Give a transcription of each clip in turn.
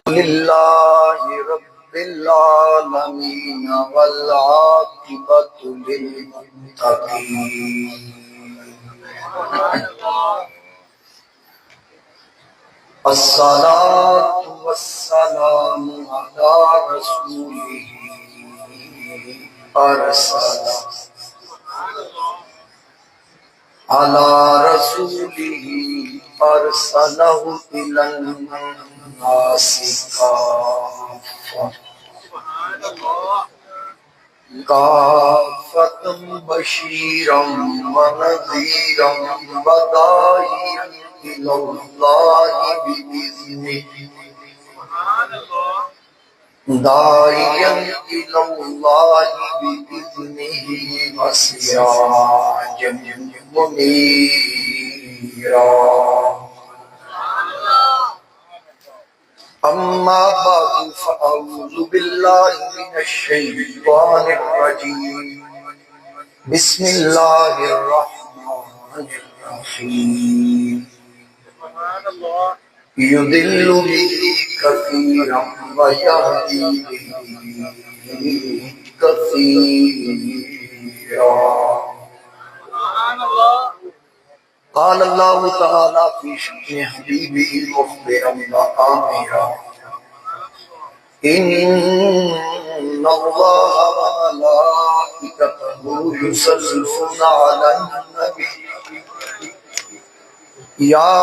للہ رب العالمین والعاقبۃ للمتقین الصلاۃ والسلام علی رسولہ ارسلہ علی رسولہ ارسلہ الی الناس کافۃ بشیرا ونذیرا وداعیا الی اللہ بإذنہ داعیا الی اللہ بإذنہ وسراجا منیرا اما بعد فاعوذ باللہ من الشیطان الرجیم بسم اللہ الرحمن الرحیم یضل به کثیرا ویہدی به کثیرا قال اللہ تعالی فی شأن حبیبہ مخبرا وآمرا ان اللہ وملائکتہ یصلون علی النبی یا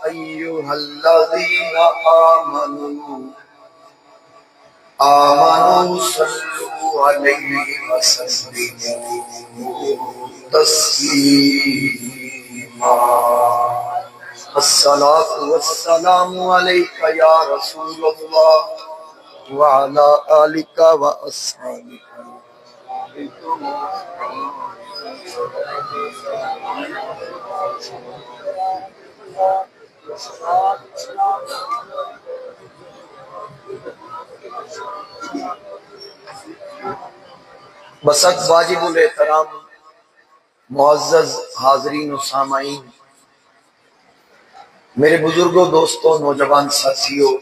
ایہا الذین آمنوا صلوا علیہ وسلموا تسلیما الصلاۃ والسلام علیک یا رسول اللہ وعلی آلک واصحابک بسط واجب الاحترام معزز حاضرین و سامعین، میرے بزرگوں، دوستوں، نوجوان ساتھیوں،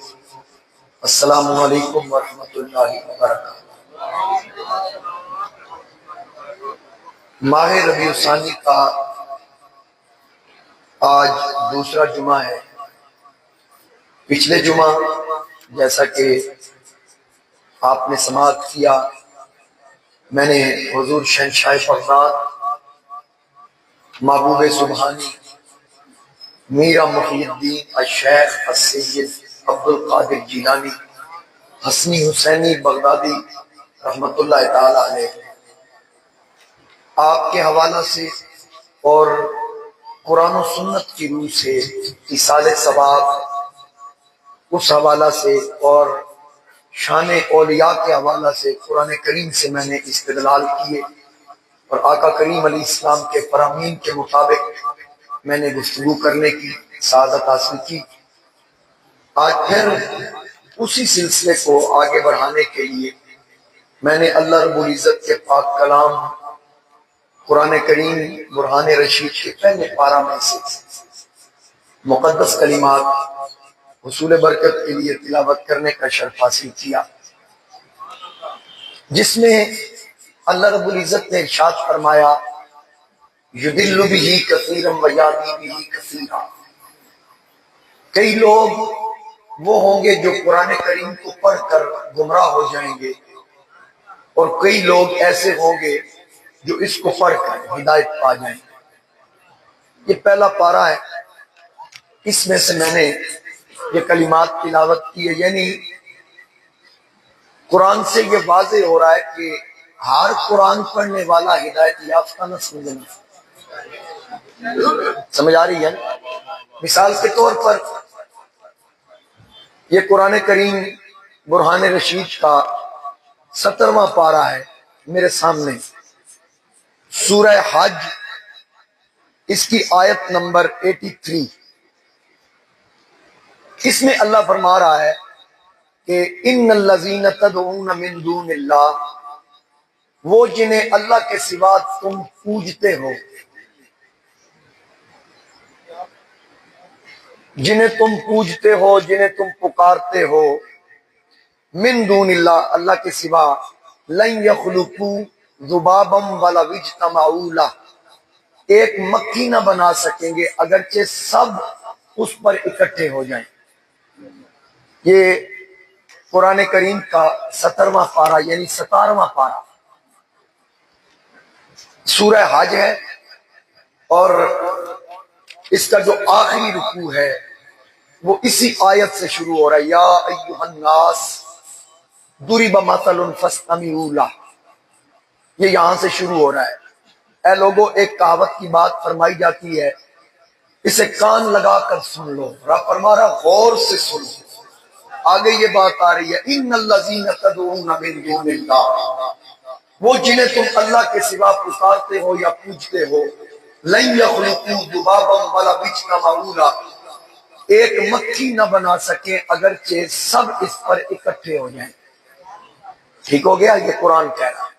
السلام علیکم ورحمۃ اللہ وبرکاتہ۔ ماہ ربیع الثانی کا آج دوسرا جمعہ ہے۔ پچھلے جمعہ جیسا کہ آپ نے سماعت کیا، میں نے حضور شہنشاہ بغداد محبوب سبحانی میرا محی الدین الشیخ السید عبدالقادر جیلانی حسنی حسینی بغدادی رحمت اللہ تعالی علیہ آپ کے حوالہ سے اور قرآن و سنت کی روح سے ایصال ثواب اس حوالہ سے اور شان اولیاء کے حوالہ سے قرآن کریم سے میں نے استدلال کیے اور آقا کریم علیہ السلام کے فرامین کے مطابق میں نے گفتگو کرنے کی سعادت حاصل کی۔ آج پھر اسی سلسلے کو آگے بڑھانے کے لیے میں نے اللہ رب العزت کے پاک کلام قرآن کریم برہان رشید کے پہلے پارہ میں سے مقدس کلمات حصول برکت کے لیے تلاوت کرنے کا شرف حاصل کیا، جس میں اللہ رب العزت نے ارشاد فرمایا یضل بہ کثیرا ویہدی بہ کثیرا۔ کئی لوگ وہ ہوں گے جو قرآن کریم کو پڑھ کر گمراہ ہو جائیں گے، اور کئی لوگ ایسے ہوں گے جو اس کو پڑھ کر ہدایت پا جائیں گے۔ یہ پہلا پارہ ہے، اس میں سے میں نے یہ کلمات تلاوت کی ہے، یعنی قرآن سے یہ واضح ہو رہا ہے کہ ہر قرآن پڑھنے والا ہدایت یافتہ نہ سمجھنا۔ سمجھ آ رہی ہے؟ مثال کے طور پر یہ قرآن کریم برہان رشید کا 17واں پارہ ہے میرے سامنے، سورہ حج، اس کی آیت نمبر 83۔ اس میں اللہ فرما رہا ہے کہ ان الذین تدعون من دون اللہ، وہ جنہیں اللہ کے سوا تم پوجتے ہو، جنہیں تم پوجتے ہو، جنہیں تم پکارتے ہو، من دون اللہ، اللہ کے سوا، لن یخلقوا ذبابا ولو اجتمعوا لہ، ایک مکھی نہ بنا سکیں گے اگرچہ سب اس پر اکٹھے ہو جائیں۔ یہ قرآن کریم کا 17واں پارہ یعنی 17واں پارہ سورہ حج ہے، اور اس کا جو آخری رکوع ہے وہ اسی آیت سے شروع ہو رہا ہے، یا ایھا الناس ضرب مثل فاستمعوا لہ، یہ یہاں سے شروع ہو رہا ہے۔ اے لوگوں، ایک کہاوت کی بات فرمائی جاتی ہے، اسے کان لگا کر سن لو، رب فرما رہا غور سے سن لو۔ آگے یہ بات آ رہی ہے، ان الذین تدعون من دون اللہ، وہ جنہیں تم اللہ کے سوا پکارتے ہو یا پوجتے ہو، لن یخلقوا ذبابا ولو اجتمعوا لہ، ایک مکھی نہ بنا سکیں اگرچہ سب اس پر اکٹھے ہو جائیں۔ ٹھیک ہو گیا، یہ قرآن کہہ رہا ہے۔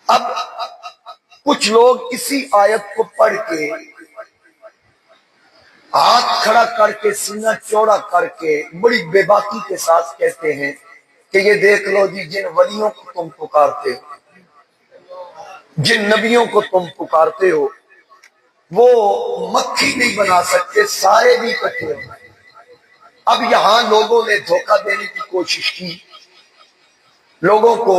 اب کچھ لوگ اسی آیت کو پڑھ کے ہاتھ کھڑا کر کے سینہ چوڑا کر کے بڑی بے باکی کے ساتھ کہتے ہیں کہ یہ دیکھ لو جی، جن ولیوں کو تم پکارتے ہو، جن نبیوں کو تم پکارتے ہو، وہ مکھی نہیں بنا سکتے، سارے بھی اکٹھے ہو۔ اب یہاں لوگوں نے دھوکہ دینے کی کوشش کی، لوگوں کو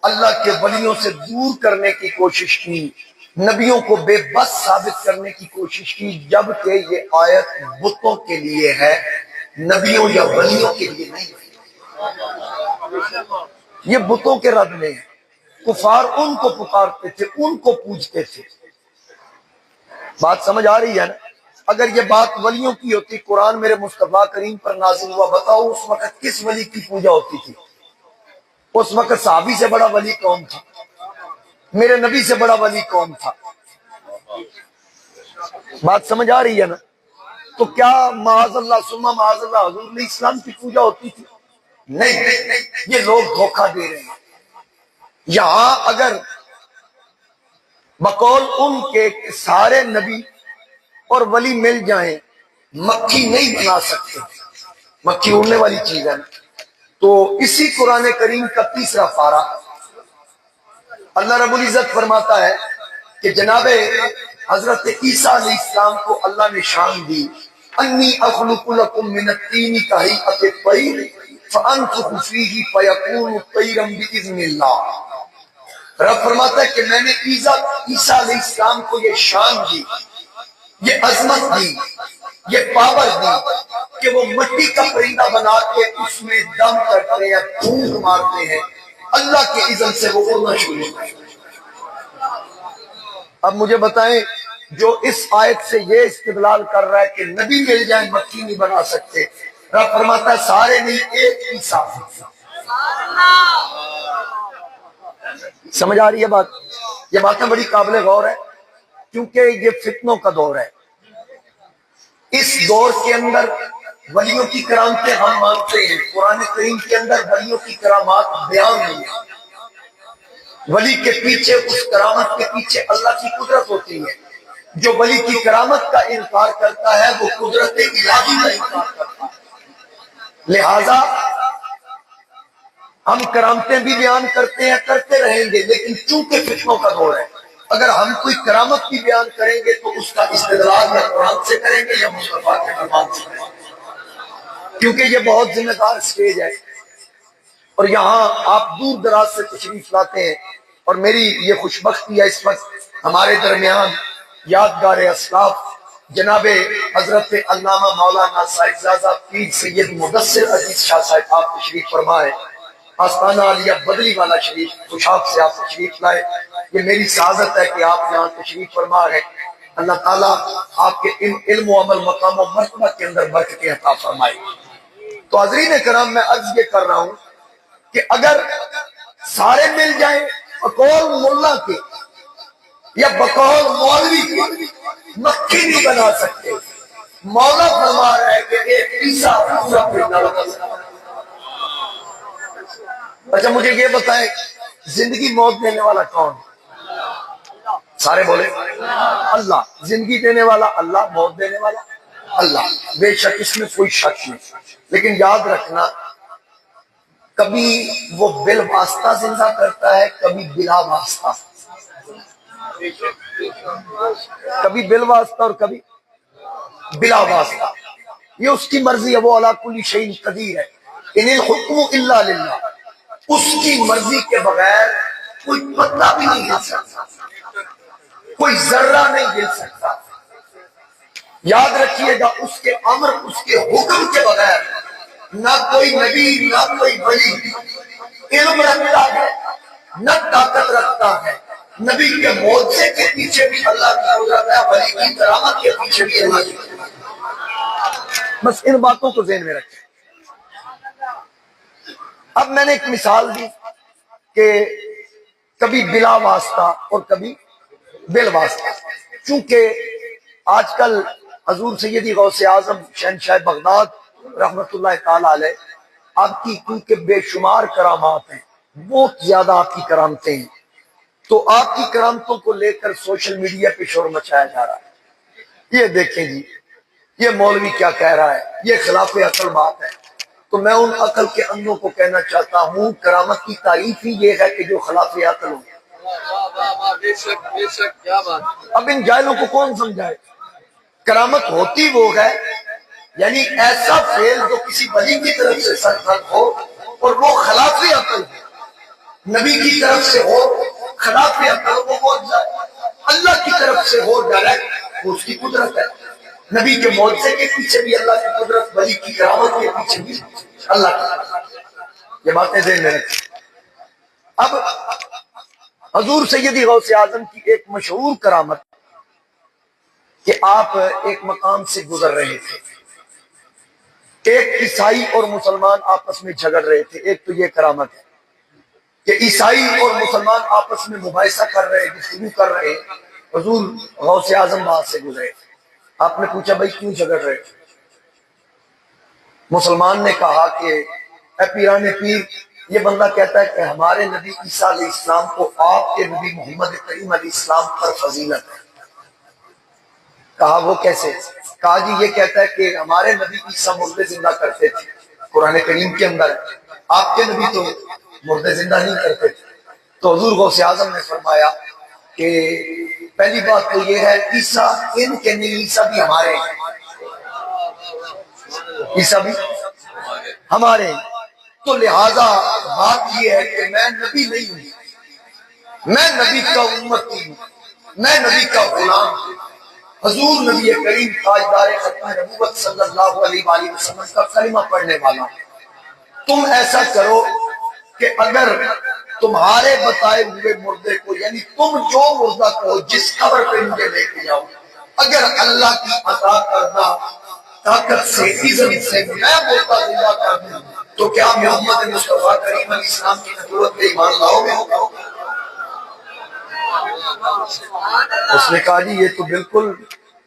اللہ کے ولیوں سے دور کرنے کی کوشش کی، نبیوں کو بے بس ثابت کرنے کی کوشش کی، جبکہ یہ آیت بتوں کے لیے ہے، نبیوں یا ولیوں کے لیے نہیں ہے۔ یہ بتوں کے رد میں ہے۔ کفار ان کو پکارتے تھے، ان کو پوجتے تھے۔ بات سمجھ آ رہی ہے نا؟ اگر یہ بات ولیوں کی ہوتی، قرآن میرے مصطفیٰ کریم پر نازل ہوا، بتاؤ اس وقت کس ولی کی پوجا ہوتی تھی؟ اس وقت صحابی سے بڑا ولی کون تھا؟ میرے نبی سے بڑا ولی کون تھا؟ بات سمجھ آ رہی ہے نا؟ تو کیا معاذ اللہ ثم معاذ اللہ حضور علیہ السلام کی پوجا ہوتی تھی؟ نہیں، یہ لوگ دھوکہ دے رہے ہیں۔ یہاں اگر بقول ان کے سارے نبی اور ولی مل جائیں، مکھی نہیں بنا سکتے، مکھی اڑنے والی چیز ہے نا۔ تو اسی قرآن کریم کا 3واں پارہ اللہ رب العزت فرماتا ہے کہ جناب حضرت عیسیٰ علیہ السلام کو اللہ نے شان دی، انی اخلق لکم من الطین کہیئۃ الطیر فانفخ فیہ فیکون طیرا باذن اللہ۔ رب فرماتا ہے کہ میں نے عیسیٰ علیہ السلام کو یہ شان دی، یہ عظمت دی، یہ پاور دی کہ وہ مٹی کا پرندہ بنا کے اس میں دم کرتے ہیں، پھونک مارتے ہیں، اللہ کے اذن سے وہ اڑنا شروع ہوتا ہے۔ اب مجھے بتائیں، جو اس آیت سے یہ استدلال کر رہا ہے کہ نبی مل جائیں مکھی نہیں بنا سکتے، رب فرماتا ہے سارے نہیں، ایک عیسیٰ۔ سمجھ آ رہی ہے بات؟ یہ باتیں بڑی قابل غور ہے، کیونکہ یہ فتنوں کا دور ہے۔ اس دور کے اندر ولیوں کی کرامتیں ہم مانتے ہیں، قرآن کریم کے اندر ولیوں کی کرامات بیان نہیں ہے۔ ولی کے پیچھے، اس کرامت کے پیچھے اللہ کی قدرت ہوتی ہے۔ جو ولی کی کرامت کا انکار کرتا ہے وہ قدرت الہی کا انکار کرتا ہے۔ لہذا ہم کرامتیں بھی بیان کرتے ہیں، کرتے رہیں گے، لیکن چونکہ فتنوں کا دور ہے، اگر ہم کوئی کرامت بھی بیان کریں گے تو اس کا استدلال یا قرآن سے کریں گے یا مصطفیٰ کے فرمان سے کریں گے، کیونکہ یہ بہت ذمہ دار سٹیج ہے۔ اور یہاں آپ دور دراز سے تشریف لاتے ہیں، اور میری یہ خوش بختی ہے اس وقت ہمارے درمیان یادگار اسلاف جناب حضرت علامہ مولانا صاحبزادہ پیر سید مدثر عزیز شاہ صاحب آپ تشریف فرمائے، آستانہ عالیہ بدلی والا شریف خوشاب سے آپ تشریف لائے۔ یہ میری سعادت ہے کہ آپ یہاں تشریف فرما رہے ہیں۔ اللہ تعالیٰ آپ کے علم و عمل، مقام و مرتبہ کے اندر برکتیں عطا فرمائے۔ تو حاضرین کرام، میں عرض یہ کر رہا ہوں کہ اگر سارے مل جائیں بقول ملا کے یا بقول مولوی کے، مکھی نہیں بنا سکتے۔ مولا فرما رہا ہے کہ ایک عیسیٰ پورا پرندہ بنا سکتا ہے۔ اچھا مجھے یہ بتائیں، زندگی موت دینے والا کون؟ سارے بولے اللہ۔ زندگی دینے والا اللہ، موت دینے والا اللہ، بے شک اس میں کوئی شک نہیں، لیکن یاد رکھنا کبھی وہ بالواسطہ زندہ کرتا ہے، کبھی بلا واسطہ، کبھی بالواسطہ اور کبھی بلا واسطہ، یہ اس کی مرضی ہے، وہ علی کل شیء قدیر ہے، ان الحکم الا للہ، اس کی مرضی کے بغیر کوئی پتہ بھی نہیں ہل سکتا، کوئی ذرہ نہیں ہل سکتا۔ یاد رکھیے گا اس کے امر، اس کے حکم کے بغیر نہ کوئی نبی نہ کوئی ولی علم رکھتا ہے نہ طاقت رکھتا ہے۔ نبی کے معجزے کے پیچھے بھی اللہ کی قدرت ہے، ولی کی کرامت کے پیچھے بھی اللہ کی قدرت ہے۔ بس ان باتوں کو ذہن میں رکھیں۔ اب میں نے ایک مثال دی کہ کبھی بلا واسطہ اور کبھی بالواسطہ، چونکہ آج کل حضور سیدی غوث اعظم شہنشاہ بغداد رحمت اللہ تعالی علیہ، آپ کی کیونکہ بے شمار کرامات ہیں، بہت زیادہ آپ کی کرامتیں ہیں، تو آپ کی کرامتوں کو لے کر سوشل میڈیا پہ شور مچایا جا رہا ہے، یہ دیکھیں جی یہ مولوی کیا کہہ رہا ہے، یہ خلاف عقل بات ہے۔ تو میں ان عقل کے اندھوں کو کہنا چاہتا ہوں کرامت کی تعریف ہی یہ ہے کہ جو خلاف عقل ہو۔ اب ان جاہلوں کو کون سمجھائے؟ کرامت ہوتی وہ ہے یعنی ایسا فعل جو کسی ولی کی طرف سے سرزد ہو اور وہ خلاف عقل ہو، نبی کی طرف سے ہو خلاف عقل وہ پہنچ جائے، اللہ کی طرف سے ہو ڈائریکٹ وہ اس کی قدرت ہے۔ نبی کے معجزے کے پیچھے بھی اللہ کی قدرت، ولی کی کرامت کے پیچھے بھی اللہ کی قدرت، یہ باتیں ذہن میں رکھیں۔ اب حضور سیدی غوث اعظم کی ایک مشہور کرامت کہ آپ ایک مقام سے گزر رہے تھے، ایک عیسائی اور مسلمان آپس میں جھگڑ رہے تھے، ایک تو یہ کرامت ہے کہ عیسائی اور مسلمان آپس میں مباحثہ کر رہے، گفتگو کر رہے، حضور غوث اعظم وہاں سے گزرے، آپ نے پوچھا بھائی کیوں جھگڑ رہے؟ مسلمان نے کہا کہ اے پیران پیر، یہ بندہ کہتا ہے کہ ہمارے نبی عیسیٰ علیہ السلام کو آپ کے نبی محمد کریم علیہ السلام پر فضیلت ہے۔ کہا وہ کیسے؟ کہا جی یہ کہتا ہے کہ ہمارے نبی عیسیٰ مردے زندہ کرتے تھے، قرآن کریم کے اندر ہے، آپ کے نبی تو مردے زندہ نہیں کرتے تھے۔ تو حضور غوث اعظم نے فرمایا کہ پہلی بات تو یہ ہے عیسیٰ ان کے نہیں، عیسیٰ بھی ہمارے ہیں، عیسیٰ بھی ہمارے ہیں، تو لہذا بات یہ ہے کہ میں نبی نہیں ہوں، میں نبی کا امتی ہوں، میں نبی کا غلام ہوں، حضور نبی کریم تاجدار ختم نبوت صلی اللہ علیہ وآلہ وسلم کا کلمہ پڑھنے والا ہوں۔ تم ایسا کرو کہ اگر تمہارے بتائے ہوئے مردے کو، یعنی تم جو مردہ کو جس قبر پہ مجھے لے کے جاؤ، اگر اللہ کی عطا کردہ طاقت سے عزت سے میں مردہ زندہ کر دوں تو کیا محمد مصطفیٰ کریم علیہ السلام کی نبوت پہ ایمان لاؤ گے؟ اس نے کہا جی یہ تو بالکل،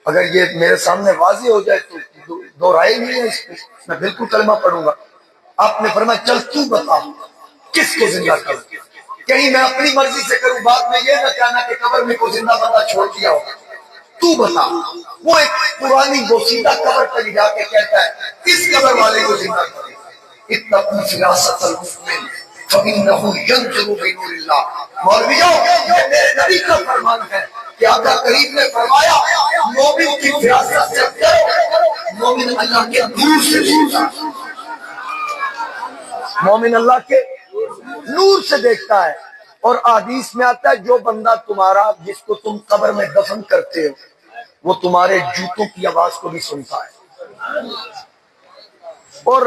اگر یہ میرے سامنے واضح ہو جائے تو دو رائے نہیں ہے اس پہ، میں بالکل کلمہ پڑھوں گا۔ آپ نے فرمایا چل تو بتا کس کو زندہ کروں، کہیں میں اپنی مرضی سے کروں، بعد میں یہ نہ کہنا کہ قبر میں کوئی زندہ بندہ چھوڑ دیا ہو، تو بتا۔ وہ ایک پرانی بوسیدہ قبر پر جا کے کہتا ہے اس قبر والے کو زندہ کرو، اتقوا فراست المؤمن فإنه ينظر بنور اللہ۔ مولویوں یہ میرے نبی کا فرمان ہے کہ آقا کریم نے فرمایا مومن کی فراست سے ڈرو، مومن اللہ کے نور سے دیکھتا ہے، مومن اللہ کے نور سے دیکھتا ہے۔ اور حدیث میں آتا ہے جو بندہ تمہارا جس کو تم قبر میں دفن کرتے ہو وہ تمہارے جوتوں کی آواز کو بھی سنتا ہے۔ اور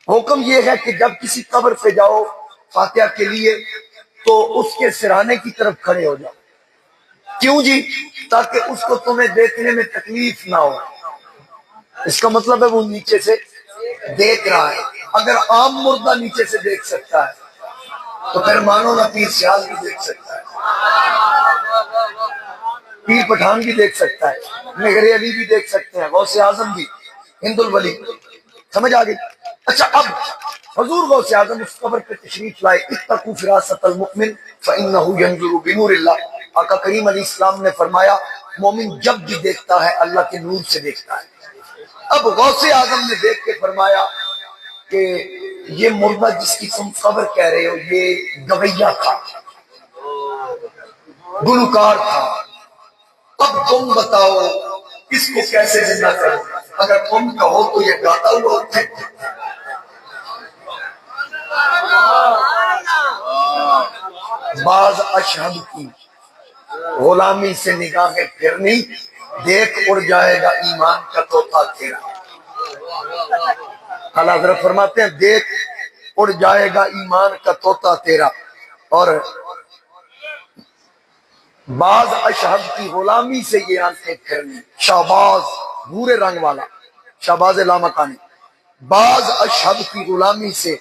حکم یہ ہے کہ جب کسی قبر پہ جاؤ فاتحہ کے لیے تو اس کے سرانے کی طرف کھڑے ہو جاؤ۔ کیوں جی؟ تاکہ اس کو تمہیں دیکھنے میں تکلیف نہ ہو۔ اس کا مطلب ہے وہ نیچے سے دیکھ رہا ہے۔ اگر عام مردہ نیچے سے دیکھ سکتا ہے تو پھر مانو نہ پیر سیال بھی دیکھ سکتا ہے، پیر پٹھان بھی دیکھ سکتا ہے، نگر علی بھی دیکھ سکتے ہیں، غوث اعظم بھی، ہند الولی۔ سمجھ آ گئی؟ اچھا اب حضور غوث اعظم اس قبر پہ تشریف لائے، اتقوا فراست المؤمن فإنه ينظر بنور اللہ۔ آقا کریم علیہ السلام نے فرمایا مومن جب بھی دیکھتا ہے اللہ کے نور سے دیکھتا ہے۔ اب غوث اعظم نے دیکھ کے فرمایا کہ یہ مردہ جس کی تم قبر کہہ رہے ہو یہ گویہ تھا، گلوکار تھا، اب تم بتاؤ اس کو کیسے زندہ کرو؟ اگر تم کہو تو یہ گاتا ہوا اٹھے۔ بعض اشہد کی غلامی سے نگاہیں پھرنی، دیکھ اڑ جائے گا ایمان کا طوطا تیرا۔ اعلیٰ حضرت فرماتے ہیں دیکھ اڑ جائے گا ایمان کا طوطا تیرا۔ اور بعض اشہد کی غلامی سے یہ آنکھیں پھرنی، شہباز بھورے رنگ والا، شہباز لامکانی، بعض اشہد کی غلامی سے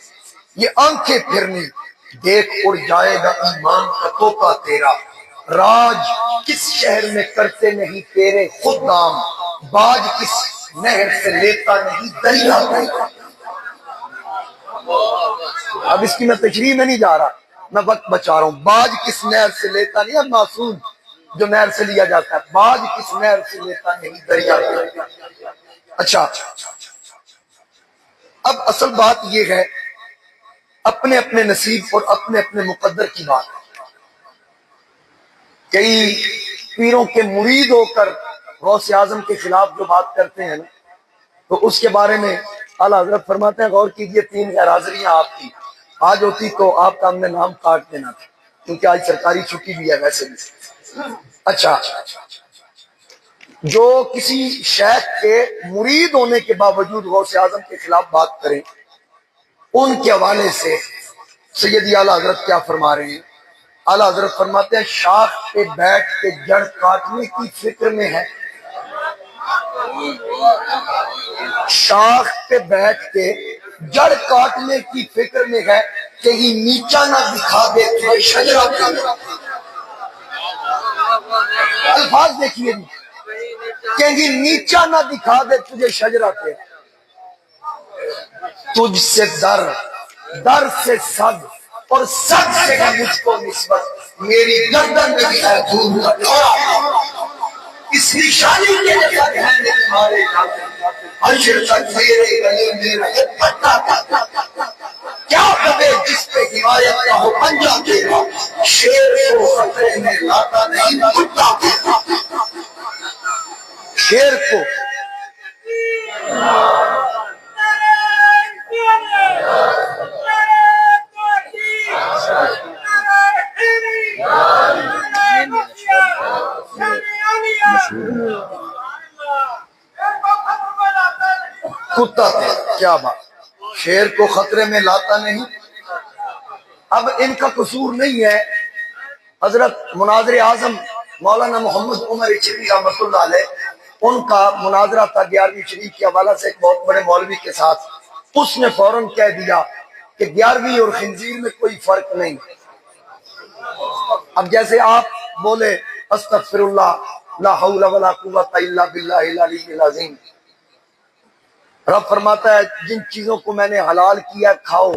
یہ آنکھیں پھرنی، دیکھ اڑ جائے گا ایمان کا طوطا تیرا۔ راج کس شہر میں کرتے نہیں تیرے خود نام، باج کس نہر سے لیتا نہیں دریا تیرا۔ اب اس کی میں تشریح میں نہیں جا رہا، میں وقت بچا رہا ہوں۔ باج کس نہر سے لیتا نہیں، اب معصوم جو نہر سے لیا جاتا ہے، باج کس نہر سے لیتا نہیں دریا تیرا۔ اچھا، اب اصل بات یہ ہے اپنے اپنے نصیب اور اپنے اپنے مقدر کی بات ہے۔ کئی پیروں کے مرید ہو کر غوث اعظم کے خلاف جو بات کرتے ہیں نا، تو اس کے بارے میں اعلیٰ حضرت فرماتے ہیں غور کیجئے، 3 غیر حاضریاں آپ کی آج ہوتی تو آپ کا ہم نے نام کاٹ دینا تھا، کیونکہ آج سرکاری چھٹی بھی ہے ویسے بھی۔ اچھا، جو کسی شیخ کے مرید ہونے کے باوجود غوث اعظم کے خلاف بات کریں، ان کے حوالے سے سیدی اعلیٰ حضرت کیا فرما رہے ہیں؟ اعلیٰ حضرت فرماتے ہیں شاخ پہ بیٹھ کے جڑ کاٹنے کی فکر میں ہے، شاخ پہ بیٹھ کے جڑ کاٹنے کی فکر میں ہے، کہیں نیچا نہ دکھا دے تجھے شجرہ کا۔ الفاظ دیکھیے جی، کہیں نیچا نہ دکھا دے تجھے شجرہ کے، تجھ سے در، در سے صد، اور صد سے ہے مجھ کو نسبت، میری گردن میں بھی ہے دھول کا ٹھوڑا، اس نشانی کے لئے ہے تمہارے حشر تک میرے گلے میرا یہ پٹا تھا، کیا کبے جس پہ حمایت کا ہو پنجہ تیرا، شیر کو خطرے میں لاتا نہیں کتا تیرا۔ شیر کو کتا تھا، کیا بات، شیر کو خطرے میں لاتا نہیں۔ اب ان کا قصور نہیں ہے، حضرت مناظر اعظم مولانا محمد عمر چشتی رحمۃ اللہ علیہ، ان کا مناظرہ تھا 11ویں شریف کے حوالہ سے ایک بہت بڑے مولوی کے ساتھ، اس نے فوراً کہہ دیا کہ 11ویں اور خنزیر میں کوئی فرق نہیں۔ اب جیسے آپ بولے استغفر اللہ لا حول ولا قوت الا باللہ العلی العظیم، رب فرماتا ہے جن چیزوں کو میں نے حلال کیا کھاؤ،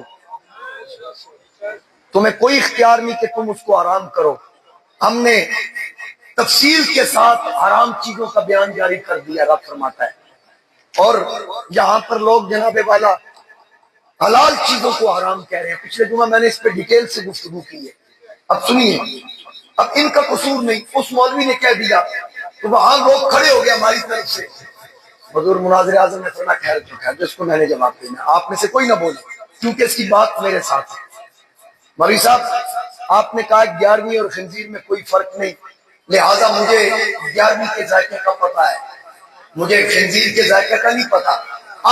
تمہیں کوئی اختیار نہیں کہ تم اس کو حرام کرو، ہم نے تفصیل کے ساتھ حرام چیزوں کا بیان جاری کر دیا، رب فرماتا ہے۔ اور یہاں پر لوگ جناب والا حلال چیزوں کو حرام کہہ رہے ہیں، پچھلے جمعہ میں نے اس پہ ڈیٹیل سے گفتگو کی ہے، اب سنیے۔ اب ان کا قصور نہیں، اس مولوی نے کہہ دیا تو وہاں لوگ کھڑے ہو گئے ہماری طرف سے، حضور مناظر اعظم نے فرمایا خیر تو خیر، جس کو میں نے جواب دینا، آپ میں سے کوئی نہ بولے کیونکہ اس کی بات میرے ساتھ ہے۔ مولوی صاحب آپ نے کہا 11ویں اور خنزیر میں کوئی فرق نہیں، لہٰذا مجھے 11ویں کے ذائقے کا پتہ ہے، مجھے خنزیر کے ذائقے کا نہیں پتا۔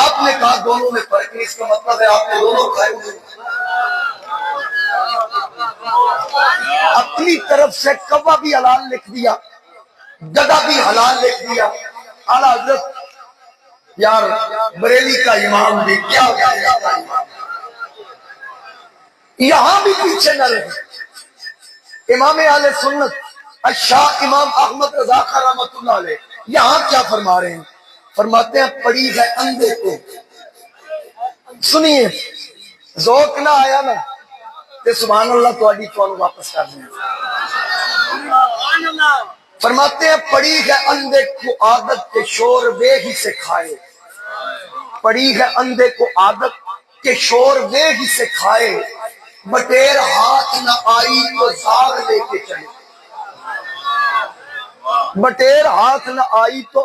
آپ نے کہا دونوں میں فرق نہیں، اس کا مطلب ہے آپ نے دونوں کھائے ہوئے۔ اپنی طرف سے کوا بھی حلال لکھ دیا، گدا بھی حلال لکھ دیا۔ اعلیٰ حضرت یار بریلی کا امام بھی کیا یہاں بھی پیچھے نہ رہے۔ امام اہل سنت الشاہ امام احمد رضا خان رحمۃ اللہ علیہ یہاں کیا فرما رہے ہیں؟ فرماتے ہیں پڑی ہے اندھے کو، سنیے ذوق نہ آیا نا تے سبحان اللہ تواڈی کون واپس کر دیں۔ فرماتے ہیں پڑی ہے اندھے کو عادت کے شور بے ہی سے کھائے، پڑی ہے اندھے کو عادت کہ شور دے ہی سے کھائے، بٹیر ہاتھ نہ آئی تو زاغ لے کے چلے، بٹیر ہاتھ نہ آئی تو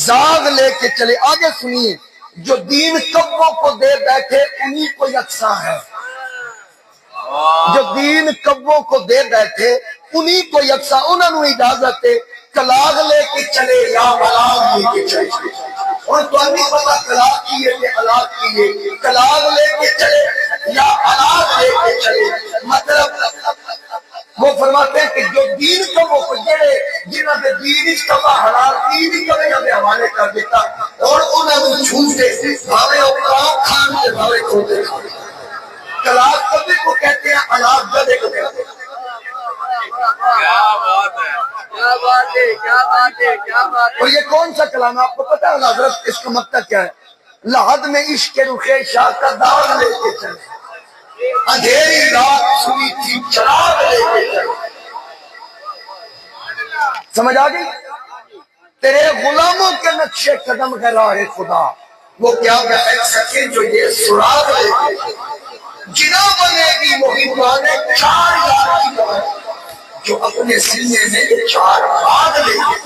زاغ لے کے چلے۔ آگے سنیے، جو دین کبوں کو دے بیٹھے انہی کو یکساں ہے، جو دین کبوں کو دے بیٹھے انہی کو یکساں، انہوں نے اجازت ہے کلاغ لے کے چلے یا الاغ لے کے چلے۔ اور تو نہیں پتا کلاغ کیے کہ الاغ کیے، کلاغ لے کے چلے یا الاغ لے کے چلے، مطلب وہ فرماتے ہیں کہ جو دین کبوں کو جڑے جنہاں نے دین اس کبا حلال دین ہی کبھی ہمیں حوالے کر دیتا اور انہوں نے چھوٹے بھاوے اوقات کھان کے بھاوے کھوتے کھانے، کلاغ کبھی کو کہتے ہیں، الاغ گدے کو کہتے ہیں۔ کیا بات ہے، کیا بات ہے، کیا بات ہے، کیا بات ہے۔ اور یہ کون سا کلام ہے آپ کو پتا ہے حضرت اس کا مطلب کیا ہے؟ لحد میں عشق رخ شاہ کا داغ لے کے چلے، اندھیری رات سنی تھی چراغ لے کے چلے۔ سمجھ آ گئی؟ تیرے غلاموں کے نقش قدم ہے راہ خدا، وہ کیا بہت سکے جو یہ سراغ لے کے چلے۔ جنا بنے گی محبان چار یار کی بات جو اپنے سینے میں چار باغ لے کے،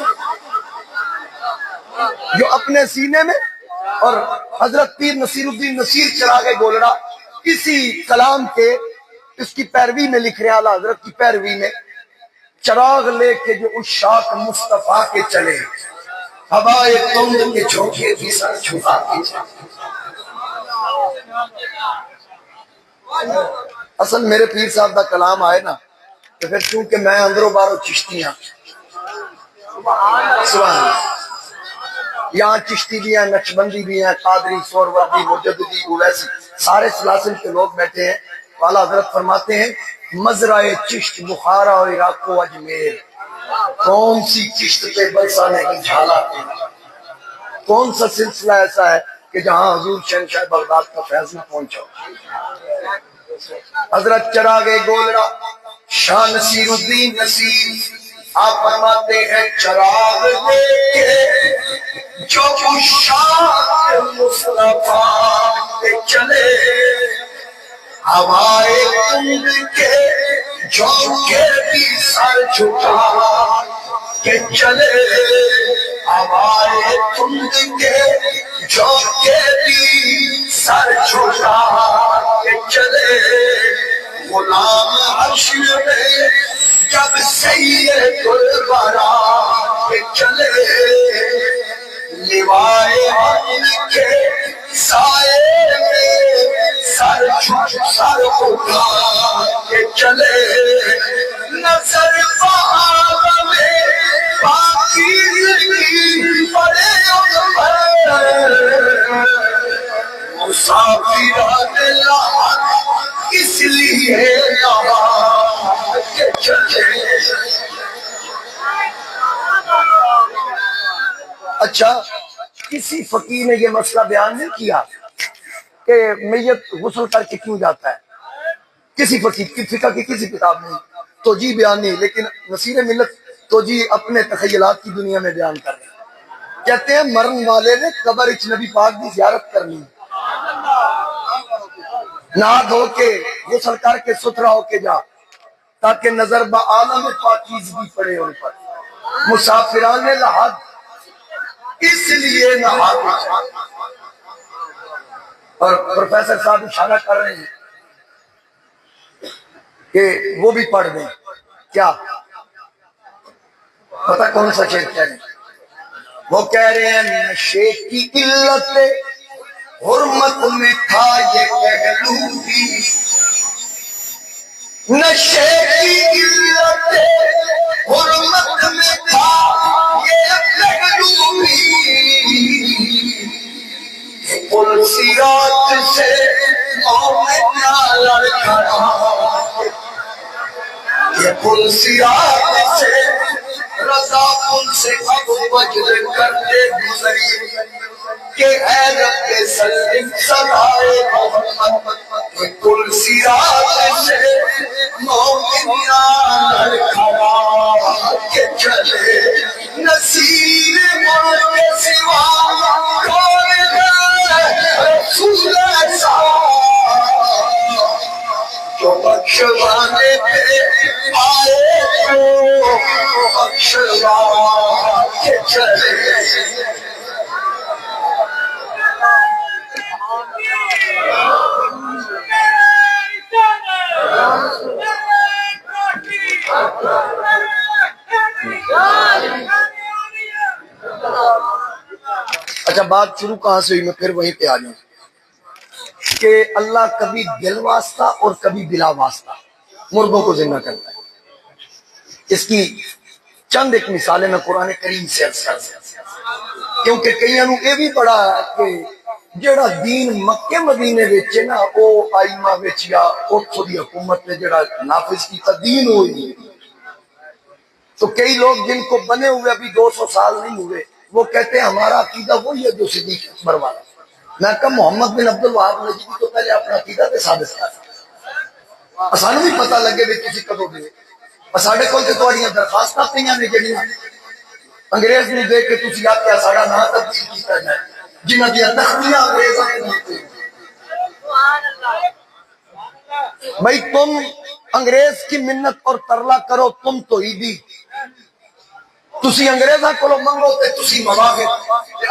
جو اپنے سینے میں۔ اور حضرت پیر نصیر الدین نصیر چراغ گولڑا اسی کلام کے اس کی پیروی میں لکھ رہے ہیں، اعلیٰ حضرت کی پیروی میں، چراغ لے کے جو اشاق مصطفیٰ کے چلے، ہوائے تند کے جھونکے بھی سر جھکا کے چلے۔ اصل میرے پیر صاحب دا کلام آئے نا تو پھر چونکہ میں اندروں باروں چشتی ہاں، سبحان اللہ، یہاں چشتی بھی ہیں، نقشبندی بھی ہیں، قادری، سہروردی، مجددی، اویسی، سارے سلاسل کے لوگ بیٹھے ہیں۔ والا حضرت فرماتے ہیں مزرعہ چشت بخارا و عراق و اجمیر، کون سی چشت پہ برسا نہیں جھالا تھا، کون سا سلسلہ ایسا ہے کہ جہاں حضور شہنشاہ بغداد کا فیض نہ پہنچا۔ حضرت چراغ گولڑا شاہ نصیر الدین نصیر آپ فرماتے ہیں چراغ لے کے جو اشاق مصطفیٰ کے چلے، ہوائے تند کے جھونکے بھی سر جھکا کے چلے، ہوائے تند کے جھونکے بھی سر جھکا کے چلے، غلام حشر میں جب سید الورا کے چلے، لیوائے حق کے سائے میں سر اٹھا کے چلے، نظر پاک میں پاکیزگی پڑے ان پر، مسافران لحد اس لیے یہاں کے چلے۔ اچھا کسی فقیر نے یہ مسئلہ بیان نہیں کیا کہ میت غسل کر کے کیوں جاتا ہے، کسی فقیر کی فقہ کی کسی کتاب میں توجیہ بیان نہیں، لیکن نصیر ملت توجیہ اپنے تخیلات کی دنیا میں بیان کر رہے ہیں۔ کہتے ہیں مرن والے نے قبر اچ نبی پاک کی زیارت کرنی، نہا دھو کے غسل کر کے ستھرا ہو کے جا تاکہ نظر با عالم پاکیزگی پڑے ان پر، مسافران لحد اس لیے نہا کے چلے۔ اور پروفیسر صاحب اشارہ کر رہے ہیں کہ وہ بھی پڑھ دیں، کیا پتہ کون سا شعر کہہ رہے ہیں؟ وہ کہہ رہے ہیں نشے کی علت حرمت میں تھا یہ پہلو بھی، نشے کی علت حرمت میں تھا یہ پہلو بھی، پلسیات سے مومنا لڑکھڑا، یہ پلسیات سے رضا ان سے اب وجد کرتے گزری کہ اے رب سلم صدائے محمد، یہ پلسیات سے مومنا لڑکھڑا کے چلے، نصیر ملک سوا کون ہے رسول ایسا جو بخشوانے پہ آئے تو بخشوا کے چلے. اچھا بات شروع کہاں سے ہوئی، میں پھر وہیں پہ آ جاؤں کہ اللہ کبھی دل واسطہ اور کبھی بلا واسطہ مردوں کو زندہ کرتا ہے. اس کی چند ایک مثالیں میں قرآن کریم سے عرض کر دوں، کیونکہ کئیاں نوں یہ بھی پڑھا ہے کہ جڑا دین مکے مدینے وچ ہے نا او آئمہ وچ یا اوتھوں دی حکومت نے جڑا نافذ کیتا دین ہوئی. تو کئی لوگ جن کو بنے ہوئے ابھی 200 سال نہیں ہوئے وہ کہتے ہیں ہمارا عقیدہ وہی ہے جو صدیق اکبر والا. میں کہا محمد بن عبد الوہاب نجدی تو پہلے اپنا عقیدہ تے ثابت کر، سانوں بھی پتہ لگے بھی تسی کدوں گئے. ساڈے کول تے تہاڈیاں درخواستاں پئیاں نے جڑیاں انگریز نوں دے کے تسی آکھیا ساڈا نام تبدیل کیتا جائے، جنہاں دیاں تختیاں انگریزاں نے دیتیاں. بھائی تم انگریز کی منت اور ترلا کرو، تم تو عیدی تسی انگریزاں کولو منگو تے تسی مواگے،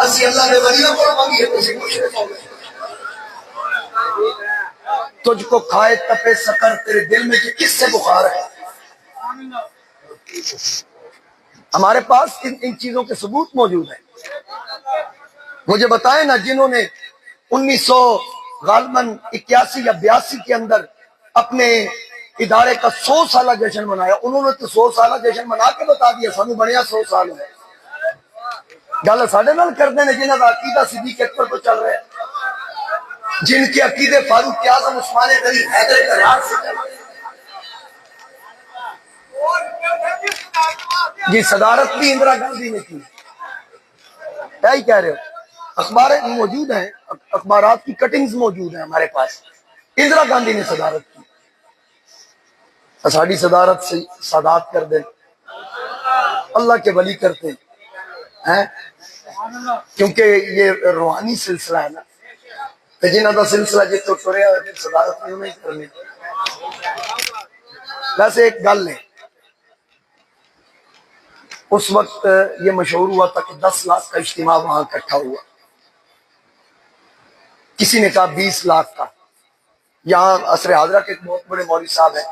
اسی اللہ دے ولیاں کولو منگیے تسی مشرک ہو گئے. تجھ کو کھائے تپے سکر، تیرے دل میں کس سے بخار ہے؟ ہمارے پاس ان چیزوں کے ثبوت موجود ہیں. مجھے بتائیں نا جنہوں نے 1981 یا 82 کے اندر اپنے ادارے کا 100 سالہ جشن منایا، انہوں نے تو 100 سالہ جشن منا کے بتا دیا سانو بنیا 100 سال ہے. گل ساڈے نال کردے نے جنہاں دا عقیدہ صدیق اکبر تو چل رہا ہے، جن کے عقیدے فاروق اعظم عثمان غنی حیدر کرار سے چل رہے ہیں. یہ صدارت بھی اندرا گاندھی نے کی، کیا ہی کہہ رہے ہو؟ اخبار موجود ہیں، اخبارات کی کٹنگز موجود ہیں ہمارے پاس. اندرا گاندھی نے صدارت کی. ساڑی صدارت سے سادات کر دیں، اللہ کے ولی کرتے ہیں، کیونکہ یہ روحانی سلسلہ ہے نا. جنہاں دا سلسلہ جس تو ٹریا ہوئے صدارت نہیں کرنی. ویسے ایک گل ہے، اس وقت یہ مشہور ہوا تھا کہ 10 لاکھ کا اجتماع وہاں اکٹھا ہوا. کسی نے کہا 20 لاکھ کا. یہاں عصر حاضرہ کے ایک بہت بڑے مولوی صاحب ہیں،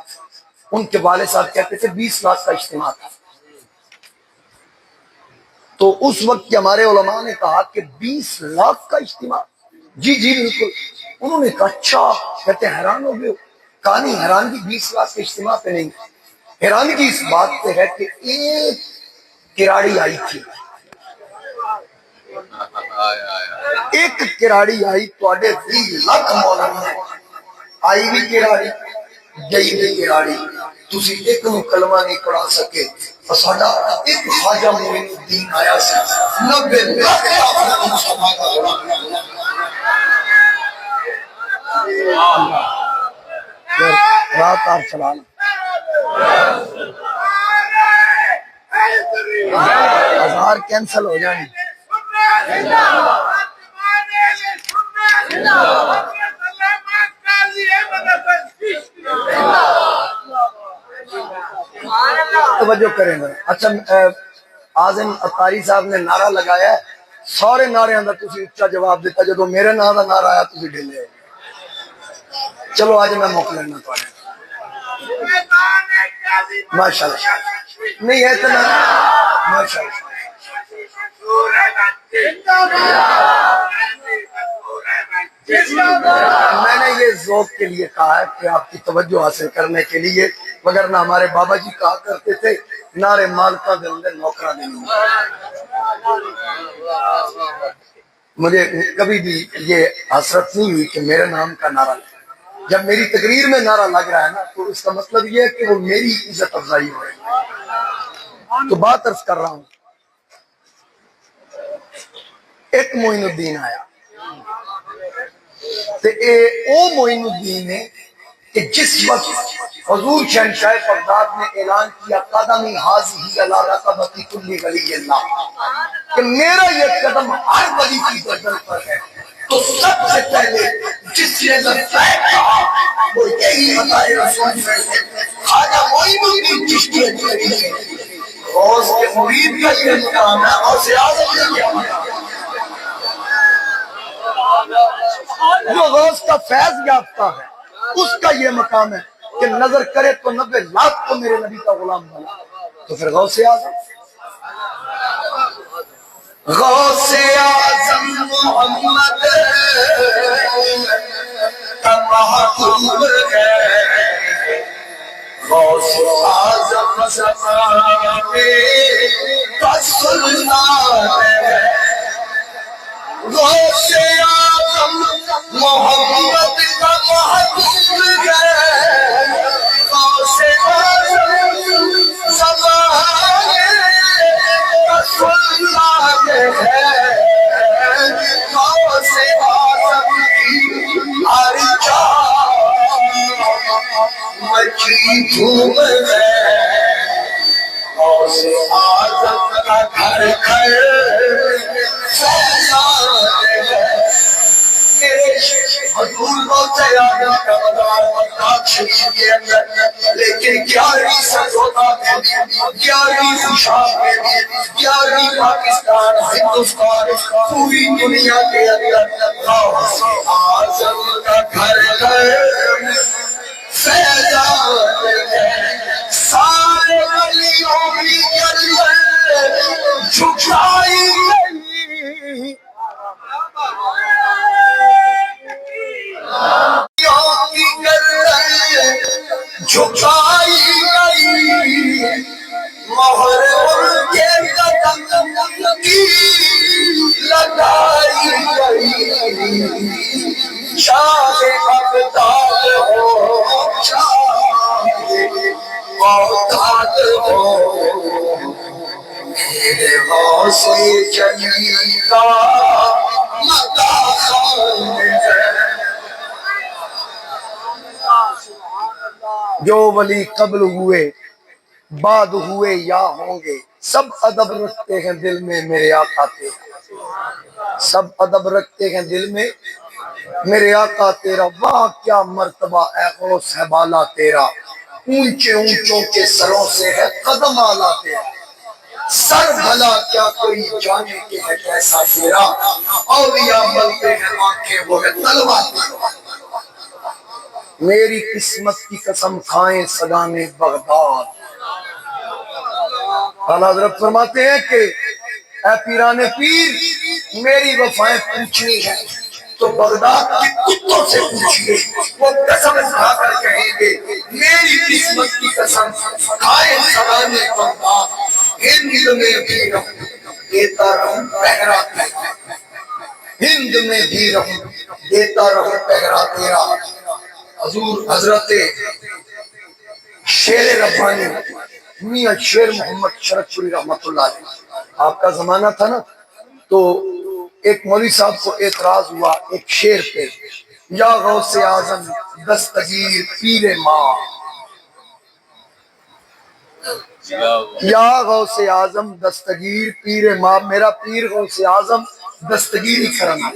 ان کے والد صاحب کہتے تھے 20 لاکھ کا اجتماع تھا. تو اس وقت کے ہمارے علماء نے کہا کہ 20 لاکھ کا اجتماع، جی جی بالکل. انہوں نے کہا اچھا، کہتے حیران ہو گئے. کہا نہیں، حیرانگی 20 لاکھ کے اجتماع پہ نہیں، حیرانگی اس بات پہ ہے کہ ایک کراڑی آئی تھی، ایک کراڑی آئی توڑے 20 لاکھ مولانا آئی بھی کراڑی گئی بھی کراڑی. تسی ایک نو کلمہ نہیں پڑھا سکے، ساڈا ایک خواجہ معین الدین آیا سی 90 لاکھ رات آپ چلانا ہزار کینسل ہو جائیں. توجہ کریں گے. اچھا آزم اطاری صاحب نے نعرہ لگایا ہے، سارے نعرے اندر تسی اچھا جواب دیتا، جدو میرے نام کا نعرہ آیا تسی ڈھیلے. چلو آج میں موقع لینا تو ماشاء اللہ نہیں ہے تو ماشاء اللہ. میں نے یہ ذوق کے لیے کہا ہے کہ آپ کی توجہ حاصل کرنے کے لیے، مگر نہ ہمارے بابا جی کہا کرتے تھے نعرے مالکہ دے اندر نوکرا نہیں. مجھے کبھی بھی یہ حسرت نہیں ہوئی کہ میرے نام کا نعرہ لگا. جب میری تقریر میں نعرہ لگ رہا ہے نا تو اس کا مطلب یہ ہے کہ وہ میری عزت افزائی ہو رہی ہے. تو بات عرض کر رہا ہوں، ایک معین الدین آیا تے او معین الدین ہے کہ جس وقت حضور شہنشاہ بغداد نے اعلان کیا قدمی حاضی علی رقبتی کل ولی اللہ، کہ میرا یہ قدم ہر ولی کی گردن پر ہے، تو سب سے پہلے جس نے لبیک کہا وہ یہی عطائے رسول میں خواجہ معین الدین چشتی اجمیری ہے۔ غوث کے مرید کا یہ مقام ہے، غوث اعظم کا یہ مقام ہے۔ جو غوث کا فیض یافتہ ہے اس کا یہ مقام ہے کہ نظر کرے تو 90 لاکھ کو میرے نبی کا غلام بنا۔ تو پھر غوث اعظم محمد کا محبوب ہے، غوث اعظم زمانے کا سلطان ہے، غوث اعظم محمد کا محبوب ہے، غوث اعظم زمانے کا سلطان ہے، غوث اعظم کی ہر جان مچی دھوم ہے، غوث اعظم کا گھر گھر حضور غوث اعظم کا مزار بغداد شریف کے اندر، لیکن 11ویں صدی میں 11ویں شام میں 11ویں پاکستان ہندوستان پوری دنیا کے اندر غوث اعظم کا گھر گھر فیضان ہے، سارے ولیوں کی گردن جھکائی گئی، کی گردن جھکائی گئی، مہر ان کے قدم کی لگائی گئی، شاہ بغداد ہو شاہ بغداد ہو، میرے غوث جلی کا مقام ہے۔ جو ولی قبل ہوئے بعد ہوئے یا ہوں گے، سب ادب رکھتے ہیں دل میں میرے آقا تیرا، سب ادب رکھتے ہیں دل میں میرے آقا تیرا، واہ کیا مرتبہ اے غوث ہے بالا تیرا، اونچے اونچوں کے سروں سے ہے قدم آلا تیرا، سر بھلا کیا کوئی جانے کے ہے کیسا تیرا، اولیاء بنتے ہیں آنکھیں وہ ہے تلوار تیرا، میری قسمت کی قسم کھائیں سگانے بغداد۔ اعلیٰ حضرت فرماتے ہیں کہ اے پیران پیر میری وفائیں پوچھنی ہے تو بغداد کے کتوں سے پوچھئے، وہ قسم کھا کر کہیں گے میری قسمت کی قسم کھائیں سگانے بغداد، ہند میں بھی رہوں دیتا رہوں پہرا تیرا، ہند میں بھی رہوں دیتا رہوں پہرا تیرا۔ حضور حضرت شیر ربانی میاں شیر محمد شرف پوری رحمت اللہ علیہ، آپ کا زمانہ تھا نا، تو ایک مولوی صاحب کو اعتراض ہوا ایک شیر پہ، یا غوث اعظم دستگیر پیر ماں، یا غوث اعظم دستگیر پیر ماں، میرا پیر غوث اعظم دستگیری کرنا۔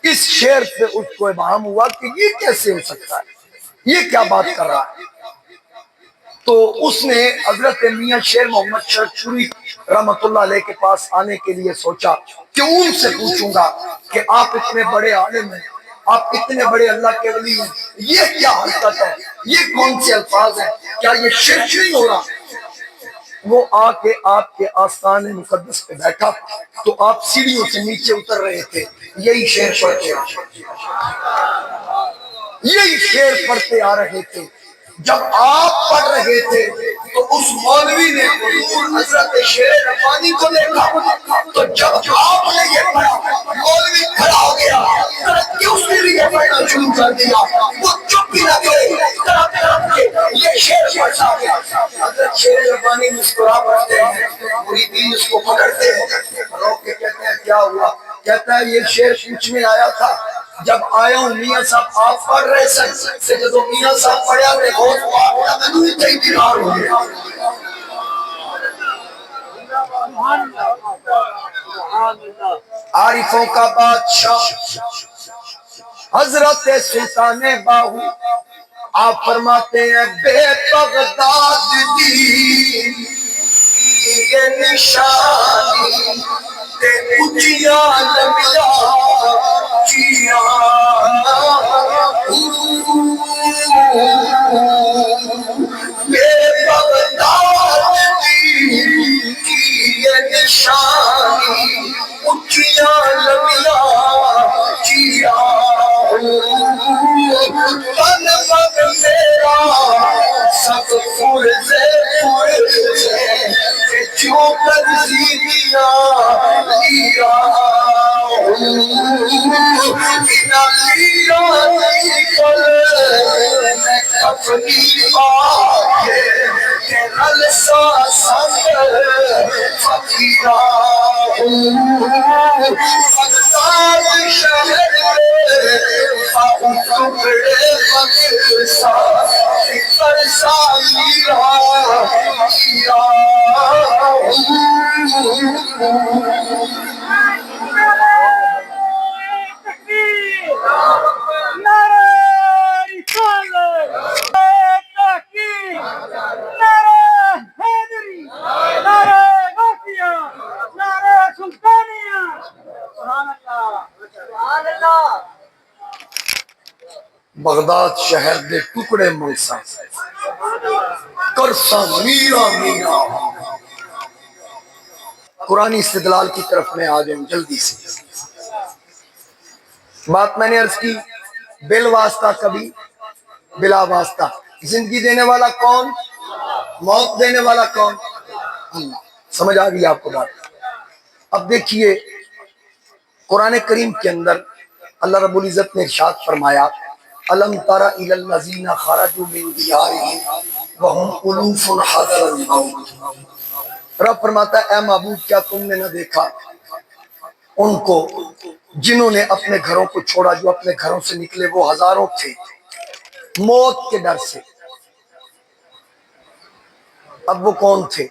اس شعر پہ اس کو ابہام ہوا کہ یہ کیسے ہو سکتا ہے، یہ کیا بات کر رہا ہے، تو اس نے حضرت میاں شیر محمد شرف پوری رحمت اللہ علیہ کے پاس آنے کے لیے سوچا کہ ان سے پوچھوں گا کہ آپ اتنے بڑے عالم ہیں، آپ اتنے بڑے اللہ کے ولی ہیں، یہ کیا حرکت ہے، یہ کون سے الفاظ ہیں، کیا یہ شرک نہیں ہو رہا؟ وہ آ کے آپ کے آستان مقدس پہ بیٹھا تو آپ سیڑھیوں سے نیچے اتر رہے تھے، یہی شعر پڑھتے یہی شعر پڑھتے آ رہے تھے، جب آپ پڑھ رہے تھے تو اس مولوی نے حضور حضرت شیر ربانی کو دیکھا، تو جب آپ نے یہ پڑھا مولوی کھڑا ہو گیا، ترقی اس کے لیے پڑھنا شروع کر دیا، وہ چپ بھی نہ کرے، طرف طرف کے یہ شیر پڑھتا گیا۔ حضرت شیر ربانی مسکرا پڑھتے ہیں، مریدین اس کو پکڑتے ہیں، روک کے کہتے ہیں کیا ہوا؟ کہتا ہے یہ شیر پوچھنے آیا تھا، جب آیا ہوں میاں صاحب آپ پڑھ رہے سے جدو میاں صاحب پڑھیا میں بہت پڑھا میں دوئی تھی بیمار ہو گیا۔ عارفوں کا بادشاہ حضرت سلطان باہو آپ فرماتے ہیں بے بغداد دی یہ نشانی تے اچھیاں لمیا چیاں بے بغداد دی یہ نشانی اچھیاں لمیا چیاں تن بگ میرا سب پورزے جو کر زیدیاں لیا بنا لیا نکل میں کفنی پاکے کہ رلسا سنگ فقیرہ بغداد شہر میں ٹکڑے بکسا برسا میرا کیا بغداد شہر دے ٹکڑے منسا کرسا میرا میرا قرآن استدلال کی طرف میں آ جاؤں جلدی سے بات میں نے عرض کی بل واسطہ کبھی بلا واسطہ زندگی دینے والا کون موت دینے والا کون اللہ سمجھ آ گئی آپ کو بات اب دیکھیے قرآن کریم کے اندر اللہ رب العزت نے ارشاد فرمایا الم تر الی الذین خرجوا من دیارہم وهم الوف حذر الموت رب فرماتا ہے اے محبوب کیا تم نے نہ دیکھا ان کو جنہوں نے اپنے گھروں کو چھوڑا جو اپنے گھروں سے نکلے وہ ہزاروں تھے موت کے ڈر سے اب وہ کون تھے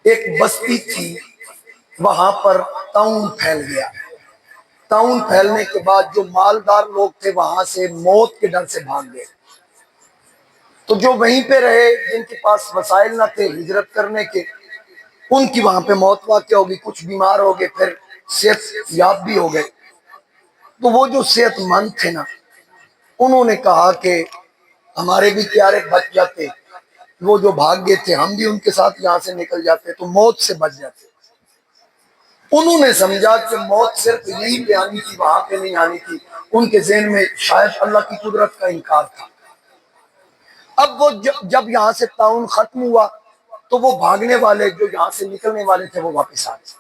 ایک بستی تھی وہاں پر طاعون پھیل گیا طاعون پھیلنے کے بعد جو مالدار لوگ تھے وہاں سے موت کے ڈر سے بھاگ گئے تو جو وہیں پہ رہے جن کے پاس وسائل نہ تھے ہجرت کرنے کے ان کی وہاں پہ موت واقع ہوگی کچھ بیمار ہو گئے پھر صحت یاب بھی ہو گئے تو وہ جو صحت مند تھے نا انہوں نے کہا کہ ہمارے بھی پیارے بچ جاتے وہ جو بھاگ گئے تھے ہم بھی ان کے ساتھ یہاں سے نکل جاتے تو موت سے بچ جاتے انہوں نے سمجھا کہ موت صرف یہیں پہ آنی تھی وہاں پہ نہیں آنی تھی ان کے ذہن میں شاید اللہ کی قدرت کا انکار تھا اب وہ جب یہاں سے طاعون ختم ہوا تو وہ بھاگنے والے جو یہاں سے نکلنے والے تھے وہ واپس آئے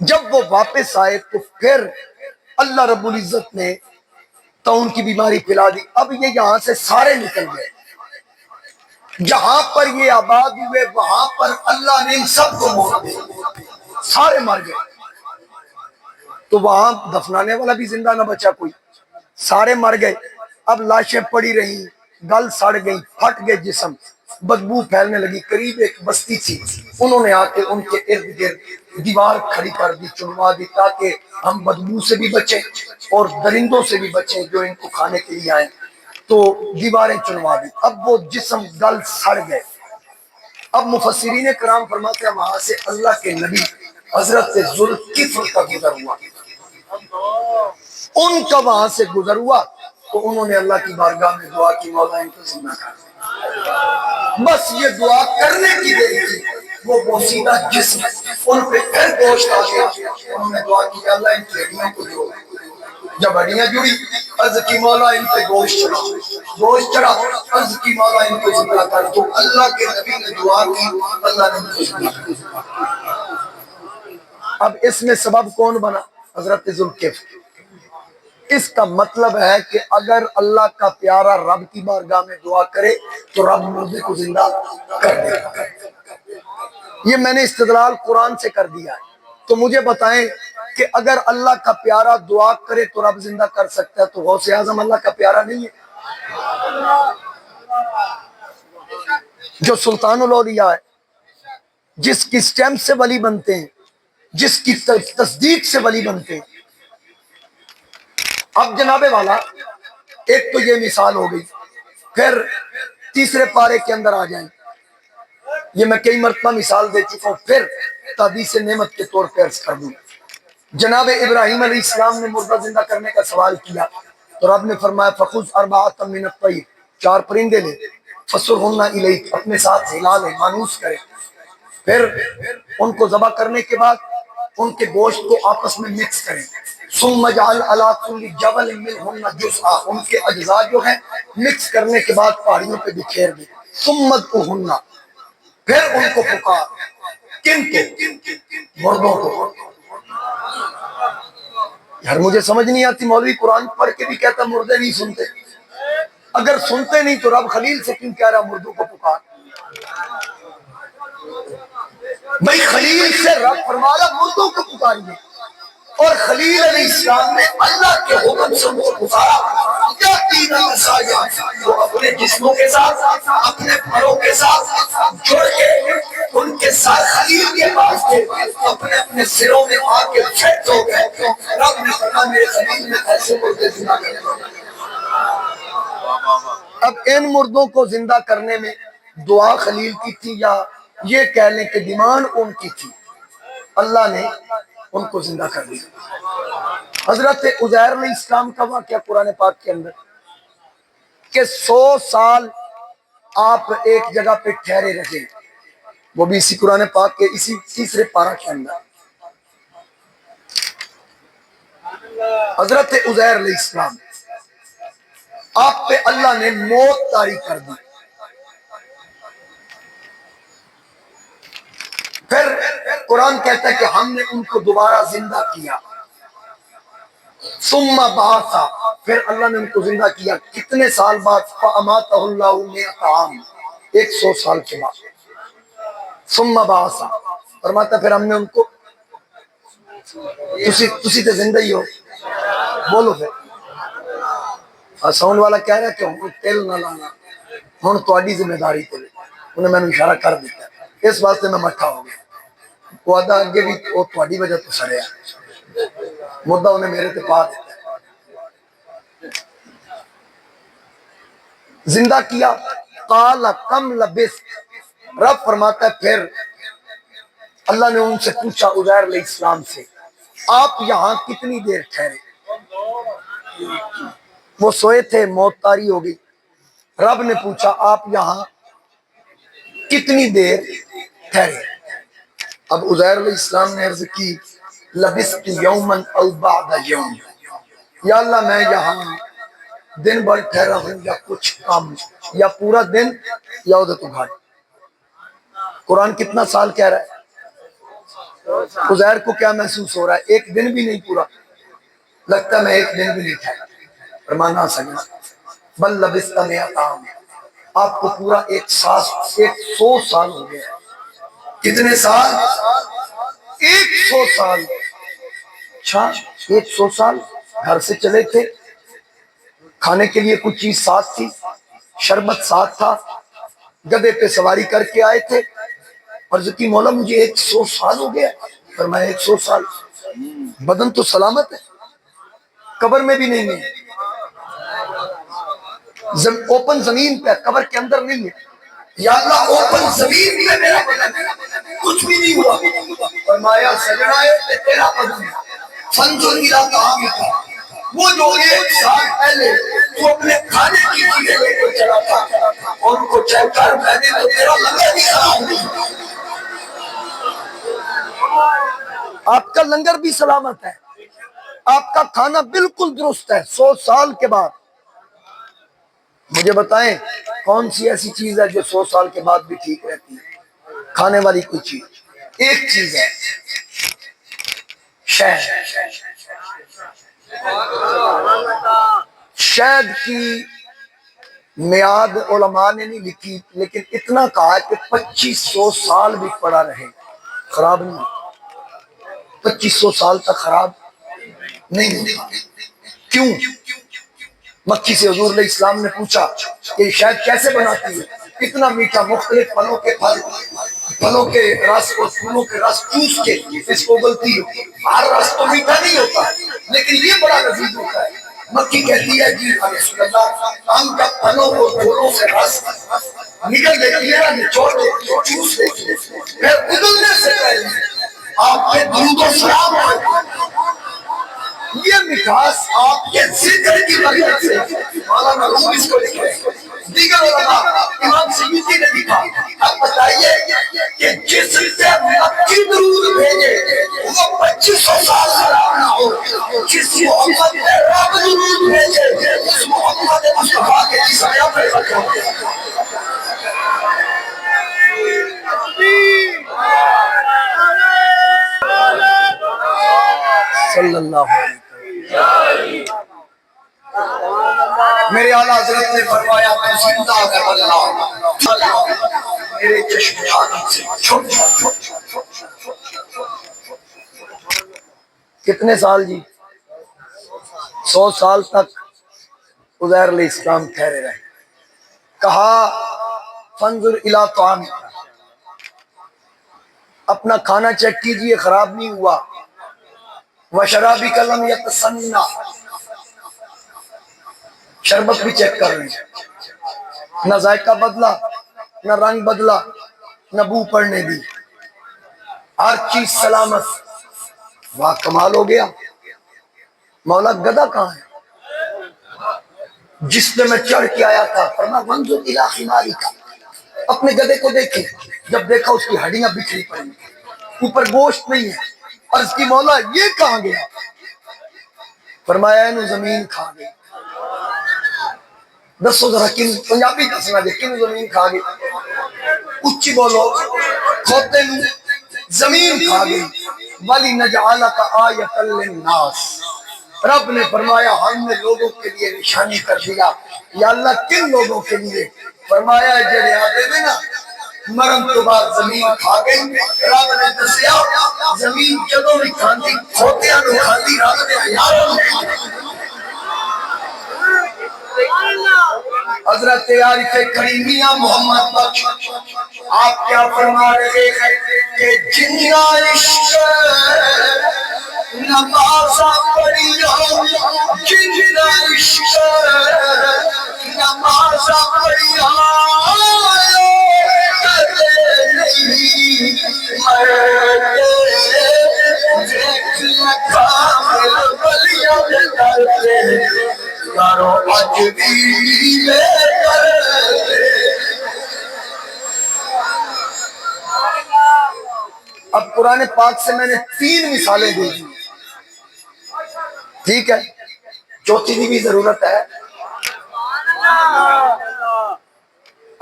جب وہ واپس آئے تو پھر اللہ رب العزت نے طاعون کی بیماری پھیلا دی اب یہ یہاں سے سارے نکل گئے جہاں پر یہ آباد ہوئے وہاں پر اللہ نے ان سب کو موت دی سارے مر گئے تو وہاں دفنانے والا بھی زندہ نہ بچا کوئی سارے مر گئے اب لاشیں پڑی رہی گل سڑ گئی پھٹ گئے جسم بدبو پھیلنے لگی قریب ایک بستی تھی انہوں نے آ کے ان کے ارد گرد دیوار کھڑی کر دی چنوا دی تاکہ ہم بدبو سے بھی بچیں اور درندوں سے بھی بچیں جو ان کو کھانے کے لیے آئیں تو دیواریں چنوا دی اب وہ جسم گل سڑ گئے اب مفسرین کرام فرماتے ہیں وہاں سے اللہ کے نبی حضرت ذوالکفل کا گزر ہوا ان کا وہاں سے گزر ہوا تو انہوں نے اللہ کی بارگاہ میں دعا کی مولا ان کو زندہ کر بس یہ دعا کرنے کی دیر تھی وہ بوسیدہ جسم ان پہ پھر گوشت آ گیا انہوں نے دعا کی اللہ ان کی ہڈیوں کو جوڑ جب ہڈیاں جڑی عرض کی مولا ان پہ گوشت چڑھا عرض کی مولا ان کو زندہ کر تو اللہ کے نبی نے دعا کی اللہ نے ان کو زندہ کر اب اس میں سبب کون بنا حضرت ذوالکفل اس کا مطلب ہے کہ اگر اللہ کا پیارا رب کی بارگاہ میں دعا کرے تو رب مردے کو زندہ کر دے گا یہ میں نے استدلال قرآن سے کر دیا ہے تو مجھے بتائیں کہ اگر اللہ کا پیارا دعا کرے تو رب زندہ کر سکتا ہے تو غوث اعظم اللہ کا پیارا نہیں ہے جو سلطان الاولیاء ہے جس کی سٹیمپ سے ولی بنتے ہیں جس کی تصدیق سے ولی بنتے. اب جناب والا ایک تو یہ مثال ہو گئی. پھر تیسرے پارے کے اندر آ جائیں. یہ میں کئی مرتبہ مثال دے چکا ہوں, پھر تحدیث نعمت کے طور پہ عرض کر دوں. جناب ابراہیم علیہ السلام نے مردہ زندہ کرنے کا سوال کیا تو رب نے فرمایا فخذ اربعۃ من الطیر, 4 پرندے لے, فصرہن الیک, اپنے ساتھ ہلا لے, مانوس کرے. پھر ان کو ذبح کرنے کے بعد ان کے گوشت کو آپس میں مکس کریں. ثم اجعل علی کل جبل منہن جزءا, ان کے اجزاء جو ہیں مکس کرنے کے بعد پہاڑیوں پہ بکھیر دیں. ثم ادعوہن, پھر ان کو پکار. کن کو؟ مردوں کو. یار مجھے سمجھ نہیں آتی, مولوی قرآن پڑھ کے بھی کہتا مردے نہیں سنتے. اگر سنتے نہیں تو رب خلیل سے کیوں کہہ رہا مردوں کو پکار؟ بھائی خلیل سے رب فرما رہا مردوں کو پکاریے, اور خلیل علیہ السلام نے اللہ کے حکم سے ان کو پکارا. کیا تین مساجا, وہ اپنے جسموں کے ساتھ اپنے پروں کے ساتھ جڑ کے ان کے ساتھ خلیل کے پاس تھے, اپنے اپنے سروں میں آ کے فٹ ہو گئے. رب نے فرمایا میرے خلیل نے ایسے مردے زندہ کر. اب ان مردوں کو زندہ کرنے میں دعا خلیل کی تھی یا یہ کہہ لیں کہ ڈیمانڈ ان کی تھی؟ اللہ نے ان کو زندہ کر دیا. حضرت عزیر علیہ السلام کا واقعہ قرآن پاک کے اندر کہ 100 سال آپ ایک جگہ پہ ٹھہرے رہے, وہ بھی اسی قرآن پاک کے اسی تیسرے پارہ کے اندر. حضرت عزیر علیہ السلام آپ پہ اللہ نے موت طاری کر دی. پھر قرآن کہتا ہے کہ ہم نے ان کو دوبارہ زندہ کیا. ثم بعثا, پھر اللہ نے ان کو زندہ کیا. کتنے سال بعد؟ فاماتہ اللہ 100 عام, 100 سال کے بعد. ثم بعثا, فرماتا پھر ہم نے ان کو, تسی تے زندہ ہی ہو, بولو پھر. ساؤنڈ والا کہہ رہا ہے کہ ہوں تیل نہ لانا, ہوں تہاڈی ذمہ داری تے. انہیں میں نے اشارہ کر دیتا, اس واسطے میں مٹھا ہو گیا. وہ آدھا اگے بھی وہ تہاڈی وجہ تو سڑیا, مردہ انہیں میرے تے پا دیتا ہے. زندہ کیا. قال کم لبثت, رب فرماتا ہے پھر اللہ نے ان سے پوچھا عزیر علیہ السلام سے آپ یہاں کتنی دیر ٹھہرے؟ وہ سوئے تھے, موت طاری ہو گئی. رب نے پوچھا آپ یہاں کتنی دیر ٹھہرے؟ اب عزیر علیہ السلام نے عرض کی لبثت یوما او بعد یوم, یا اللہ میں یہاں دن بھر ٹھہرا ہوں یا کچھ کم, یا پورا دن یا ادھر تو گھاٹ. قرآن کتنا سال کہہ رہا ہے؟ عزیر کو کیا محسوس ہو رہا ہے؟ ایک دن بھی نہیں پورا, لگتا ہے میں ایک دن بھی نہیں ٹھہرا. فرمانا سکنا بل لبثت 100 عام, آپ کو پورا 100 سال ہو گیا. کتنے سال؟ 100 سال. اچھا 100 سال گھر سے چلے تھے, کھانے کے لیے کچھ چیز ساتھ تھی, شربت ساتھ تھا, گدھے پہ سواری کر کے آئے تھے. عرض کی مولا مجھے 100 سال ہو گیا. فرمایا 100 سال, بدن تو سلامت ہے, قبر میں بھی نہیں ہے, اوپن زمین پہ, قبر کے اندر نہیں ہے. یا اللہ اوپن زمین پہ میرا بدن ہے, کچھ بھی نہیں ہوا. فرمایا سجنا ہے تیرا بدن ہے, فنزل الی طعامک, وہ جو 1 سال پہلے تو اپنے کھانے کی چیزیں لے کر چلا تھا اور ان کو چیک کر, میں نے تو تیرا لنگر بھی سلام نہیں. آپ کا لنگر بھی سلامت ہے, آپ کا کھانا بالکل درست ہے. 100 سال کے بعد مجھے بتائیں کون سی ایسی چیز ہے جو 100 سال کے بعد بھی ٹھیک رہتی ہے؟ کھانے والی کوئی چیز, ایک چیز ہے شہد. شہد کی میعاد علماء نے نہیں لکھی, لیکن اتنا کہا کہ 2500 سال بھی پڑا رہے خراب نہیں, 2500 سال تک خراب نہیں ہوتا. کیوں؟ مکھی سے حضور علیہ السلام نے پوچھا کہ شہد کیسے بناتی ہے؟ اتنا میٹھا, مختلف پھلوں کے پھل پھلوں کے رس اور پھولوں کے رس چوس کے اس کو بولتی ہے۔ ہر رس تو میٹھا نہیں ہوتا لیکن یہ بڑا لذیذ ہوتا ہے۔ مکی کہتی ہے جی رسول اللہ ہم جب پھلوں اور پھولوں سے رس نکل دیتی ہے نچوڑ دیتی ہے چوس دیتی ہے پھر ادلنے سے پہلے آپ کے درود و سلام ہو یہ مٹھاس آپ کے ذکر کی برکت سے مولانا روم اس کو لکھ رہے ہیں۔ دیگر علماء امام سیوطی نے لکھا اب بتائیے کہ جس سے مکی درود بھیجے وہ 2500 سال سلام نہ ہو، جس محمد نے رب درود بھیجے اس محمد مصطفیٰ کے عیسیٰ پر برکت صلی اللہ علیہ وسلم۔ میرے اعلیٰ حضرت نے فرمایا میں زندہ اگر اللہ میرے چشم آدم سے چھوٹ کتنے سال جی 100 سال تک عزیر علیہ السلام ٹھہرے رہے۔ کہا فانظر الی طعام اپنا کھانا چیک کیجئے خراب نہیں ہوا، وشرابک لم یتسنہ شربت بھی چیک کر رہے ہیں، نہ ذائقہ بدلا نہ رنگ بدلا نہ بو پڑنے دی، ہر چیز سلامت۔ واہ کمال ہو گیا۔ مولا گدھا کہاں ہے جس پہ میں چڑھ کے آیا تھا؟ فرمایا وانظر الی حمارک اپنے گدھے کو دیکھیں، جب دیکھا اس کی ہڈیاں بکھری پڑی اوپر گوشت نہیں ہے، عرض کی مولا یہ کہاں گیا؟ فرمایا انہوں زمین کھا گئی۔ دسو ذرا کن پنجابی دسنا دے کن زمین کھا گئی؟ اچھی بولو کھوتے نو زمین کھا گئی۔ وَلِنَجْعَلَكَ آیَةً لِلنَّاسِ رب نے فرمایا ہم نے لوگوں کے لیے نشانی کر دیا۔ یا اللہ کن لوگوں کے لیے؟ فرمایا جڑے آدھے میں نا مرن تو بعد زمین کھا گئی۔ رب نے دسیا زمین جدوں بھی کھاندی کھوتیاں نو کھاندی رب نے یاروں نو کھاندی۔ حضرت عارف کریمیہ محمد بخش آپ کیا فرما رہے ہیں کہ جنہ عشق نمازہ پڑھیا جنہ عشق نمازہ پڑھیا کدے نہیں مرتے دیکھ لکھا مل بلیاں دے کرتے کارو اج بھی لے کرتے۔ اب قرآن پاک سے میں نے 3 مثالیں دی، ٹھیک ہے، چوتھی کی بھی ضرورت ہے۔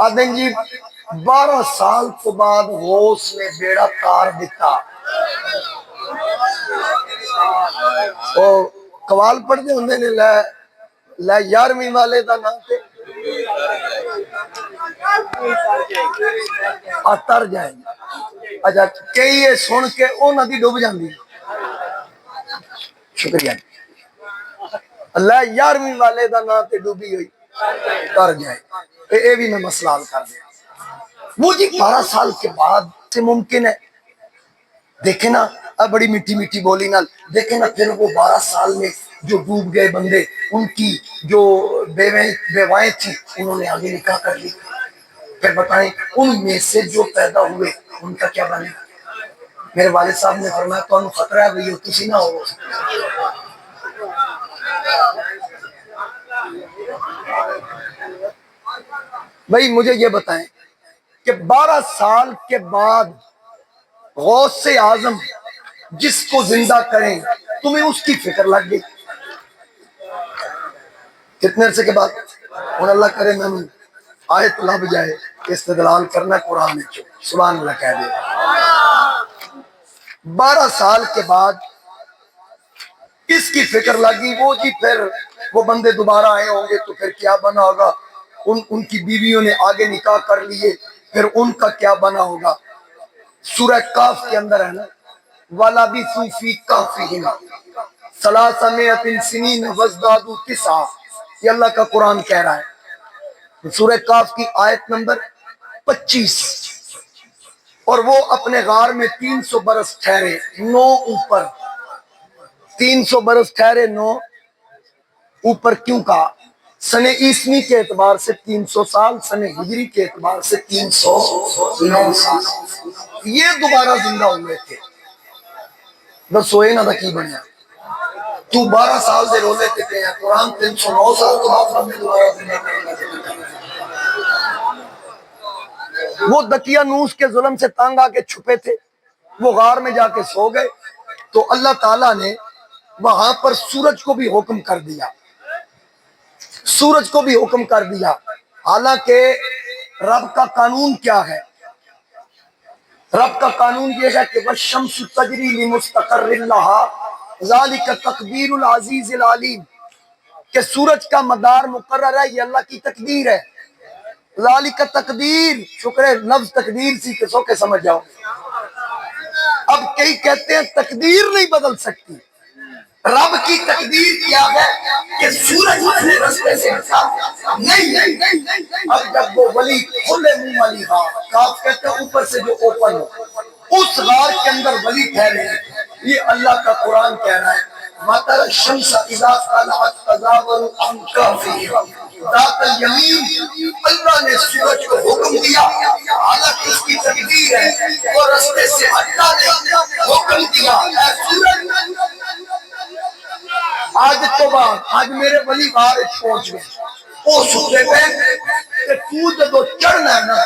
آدھیں جی 12 سال تو بعد غوث نے بیڑا تار دیتا۔ وہ قوال پڑھتے ہوندے نے لے 11ویں والے دا نام تے تر جائیں گے۔ اچھا کئی یہ سن کے اونا دی ڈوب جاندی۔ شکریہ اللہ 11ویں والے دا نام تے ڈوبی ہوئی تر جائے۔ اے بھی میں مسئلہ حل کر دیا۔ وہ جی 12 سال کے بعد سے ممکن ہے دیکھیں نا بڑی میٹھی میٹھی بولی نال دیکھیں نا پھر وہ 12 سال میں جو ڈوب گئے بندے ان کی جو بیوائیں تھیں انہوں نے آگے نکاح کر لی۔ پھر بتائیں ان میں سے جو پیدا ہوئے ان کا کیا بنے گا؟ میرے والد صاحب نے فرمایا تو انہوں خطرہ ہے بھئی کسی نہ ہو۔ بھئی مجھے یہ بتائیں کہ 12 سال کے بعد غوث اعظم جس کو زندہ کریں تمہیں اس کی فکر لگ گئی کتنے عرصے کے بعد؟ اور اللہ کرے میں آیت لب جائے استدلال کرنا قرآن میں سبحان اللہ کہہ دے۔ 12 سال کے بعد کس کی فکر لگی؟ وہ جی پھر وہ بندے دوبارہ آئے ہوں گے تو پھر کیا بنا ہوگا؟ ان کی بیویوں نے آگے نکاح کر لیے پھر ان کا کیا بنا ہوگا؟ سورہ کاف کے اندر ہے نا وَلَبِثُوا فِي كَهْفِهِمْ 300 سنین وَازْدَادُوا 9 یہ اللہ کا قرآن کہہ رہا ہے۔ سورہ کاف کی آیت نمبر 25 اور وہ اپنے غار میں 300 برس ٹھہرے، 9 اوپر، 300 برس ٹھہرے، 9 اوپر کیوں کہا؟ سن عیسوی کے اعتبار سے 300 سال، سن ہجری کے اعتبار سے 309 سال، یہ دوبارہ زندہ ہوئے تھے۔ بس سوئے نہ تھا کی بنیا، تو 12 سال دے رو لیتے تھے، قرآن 309 سال تو آپ ہم نے دوبارہ زندہ کرنا۔ وہ دقیانوس کے ظلم سے تنگ آ کے چھپے تھے، وہ غار میں جا کے سو گئے، تو اللہ تعالیٰ نے وہاں پر سورج کو بھی حکم کر دیا، سورج کو بھی حکم کر دیا۔ حالانکہ رب کا قانون کیا ہے؟ رب کا قانون یہ ہے کہ والشمس تجری لمستقر لها ذالک تقدیر العزیز العلیم، کہ سورج کا مدار مقرر ہے، یہ اللہ کی تقدیر ہے۔ ذالک تقدیر، شکر ہے لفظ تقدیر سی کہ سو کے سمجھ جاؤ۔ اب کئی کہتے ہیں تقدیر نہیں بدل سکتی، رب کی تقدیر کیا ہے کہ سورج اپنے رستے سے ہٹا نہیں۔ اب جب وہ ولی کھلے منہ والی غار، کاف کہتے ہیں اوپر سے جو اوپن ہو، اس غار کے اندر ولی ٹھہرے ہیں، یہ اللہ کا قرآن کہہ رہا ہے مَثَلَ الشَّمْسَ إِذَا طَلَعَتْ تَزَاوَرُ عَنْ كَهْفِهَا ذات الیمین۔ اللہ نے سورج کو حکم دیا، حالانکہ اس کی تقدیر ہے، وہ رستے سے ہٹا نہیں، حکم دیا اے سورج۔ آج تو بعد آج میرے ولی غار پہنچ گئے، وہ سوچے گئے کہ تو جدو چڑھنا ہے نا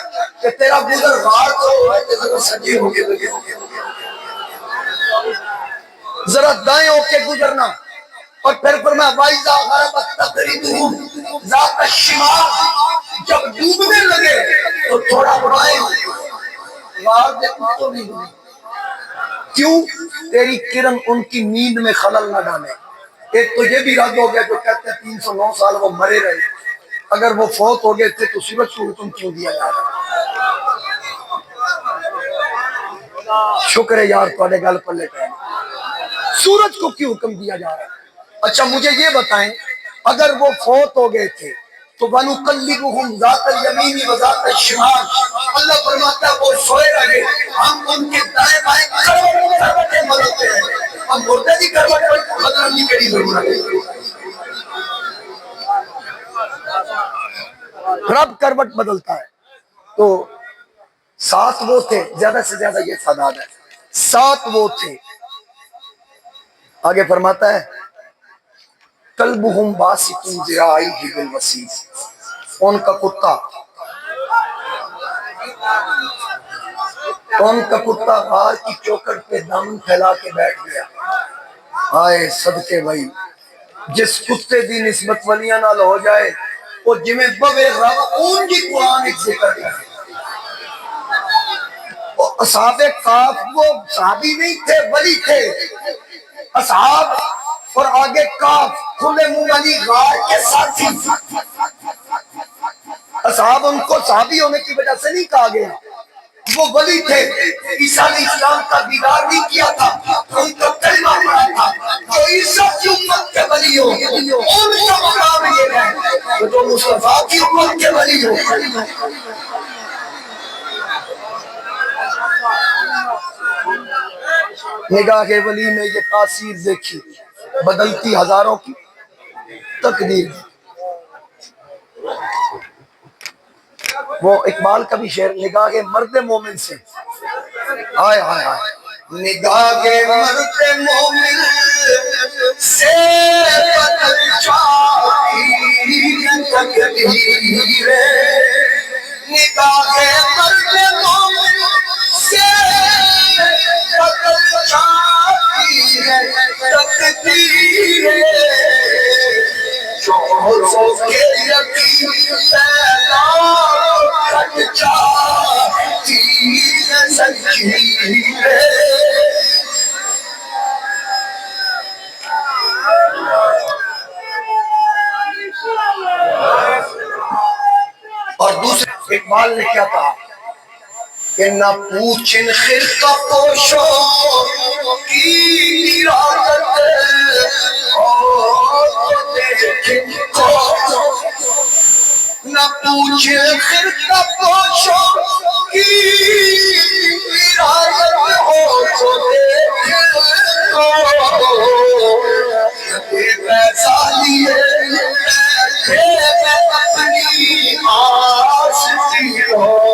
کہ تیرا گزر غار تو ہوئے کہ ذرا سجے ہو گئے، ذرا دائیں ہو کے گزرنا۔ اور پھر فرمایا وَإِذَا غَرَبَتْ تَقْرِضُهُمْ ذَاتَ الشِّمَالِ، جب ڈوبنے لگے تو تھوڑا بڑھائیں، غار دے تو نہیں ہوئی۔ کیوں؟ تیری کرن ان کی نیند میں خلل نہ ڈالے۔ ایک تو یہ بھی رد ہو گیا جو کہتے ہیں 309 سال وہ مرے رہے، اگر وہ فوت ہو گئے تھے تو سورج کو حکم کیوں دیا جا رہا؟ شکر ہے یار تھوڑے گل پلے پہ، سورج کو کیوں حکم دیا جا رہا ہے؟ اچھا مجھے یہ بتائیں، اگر وہ فوت ہو گئے تھے تو وَنُقَلِّبُهُمْ ذَاتَ الْيَمِينِ وَذَاتَ الشِّمَالِ، اللہ فرماتا ہے وہ سوئے رہے، ہم ان کے دائیں بائیں کروٹیں بدلتے ہیں۔ ہم مردے کی کروٹ بدلنے کی ضرورت ہے؟ رب کروٹ بدلتا ہے۔ تو 7 وہ تھے، زیادہ سے زیادہ یہ تعداد ہے، 7 وہ تھے۔ آگے فرماتا ہے کلبہم باسط ذراعیہ بالوسیط، ان کا کتا غار کی چوکھٹ پہ دامن پھیلا کے بیٹھ گیا۔ آئے صدقے بھائی، جس کتے دی نسبت ولیاں نال ہو جائے وہ جمیں بوے رب اون جی قرآن ایک ذکر کرے۔ اصحاب کاف وہ صحابی نہیں تھے، ولی تھے۔ اصحاب اور آگے کاف کھلے منہ والی غار کے ساتھی، اصحاب ان کو صحابی ہونے کی وجہ سے نہیں کہا گیا، وہ ولی تھے۔ عیسیٰ علیہ السلام کا دیدار نہیں کیا تھا، ان کا کلمہ پڑھا تھا۔ جو عیسیٰ کی امت کے ولی ہو ان کا مقام یہ ہے کہ جو مصطفیٰ کی امت کے ولی ہو۔ نگاہ ولی میں یہ تاثیر دیکھی، بدلتی ہزاروں کی تقدیر۔ وہ اقبال کا بھی شعر، نگاہ مرد مومن سے، آئے آئے آئے، نگاہ مرد مومن سے بدل جاتی تقدیر، نگاہ مرد مومن سے بدل جاتی تقدیر، شوہروں کے یقین پیدا کٹ جاتی زنجیر۔ اور دوسرے اقبال نے کیا کہا کہ نہ پوچھن خرقہ پوشوں کی ارادت اور دیکھن کو، نہ پوچھن خرقہ پوشوں کی رعایت ہو تو دیکھو، یہ پیسہ لیے بیٹھے میں اپنی آشتیوں میں،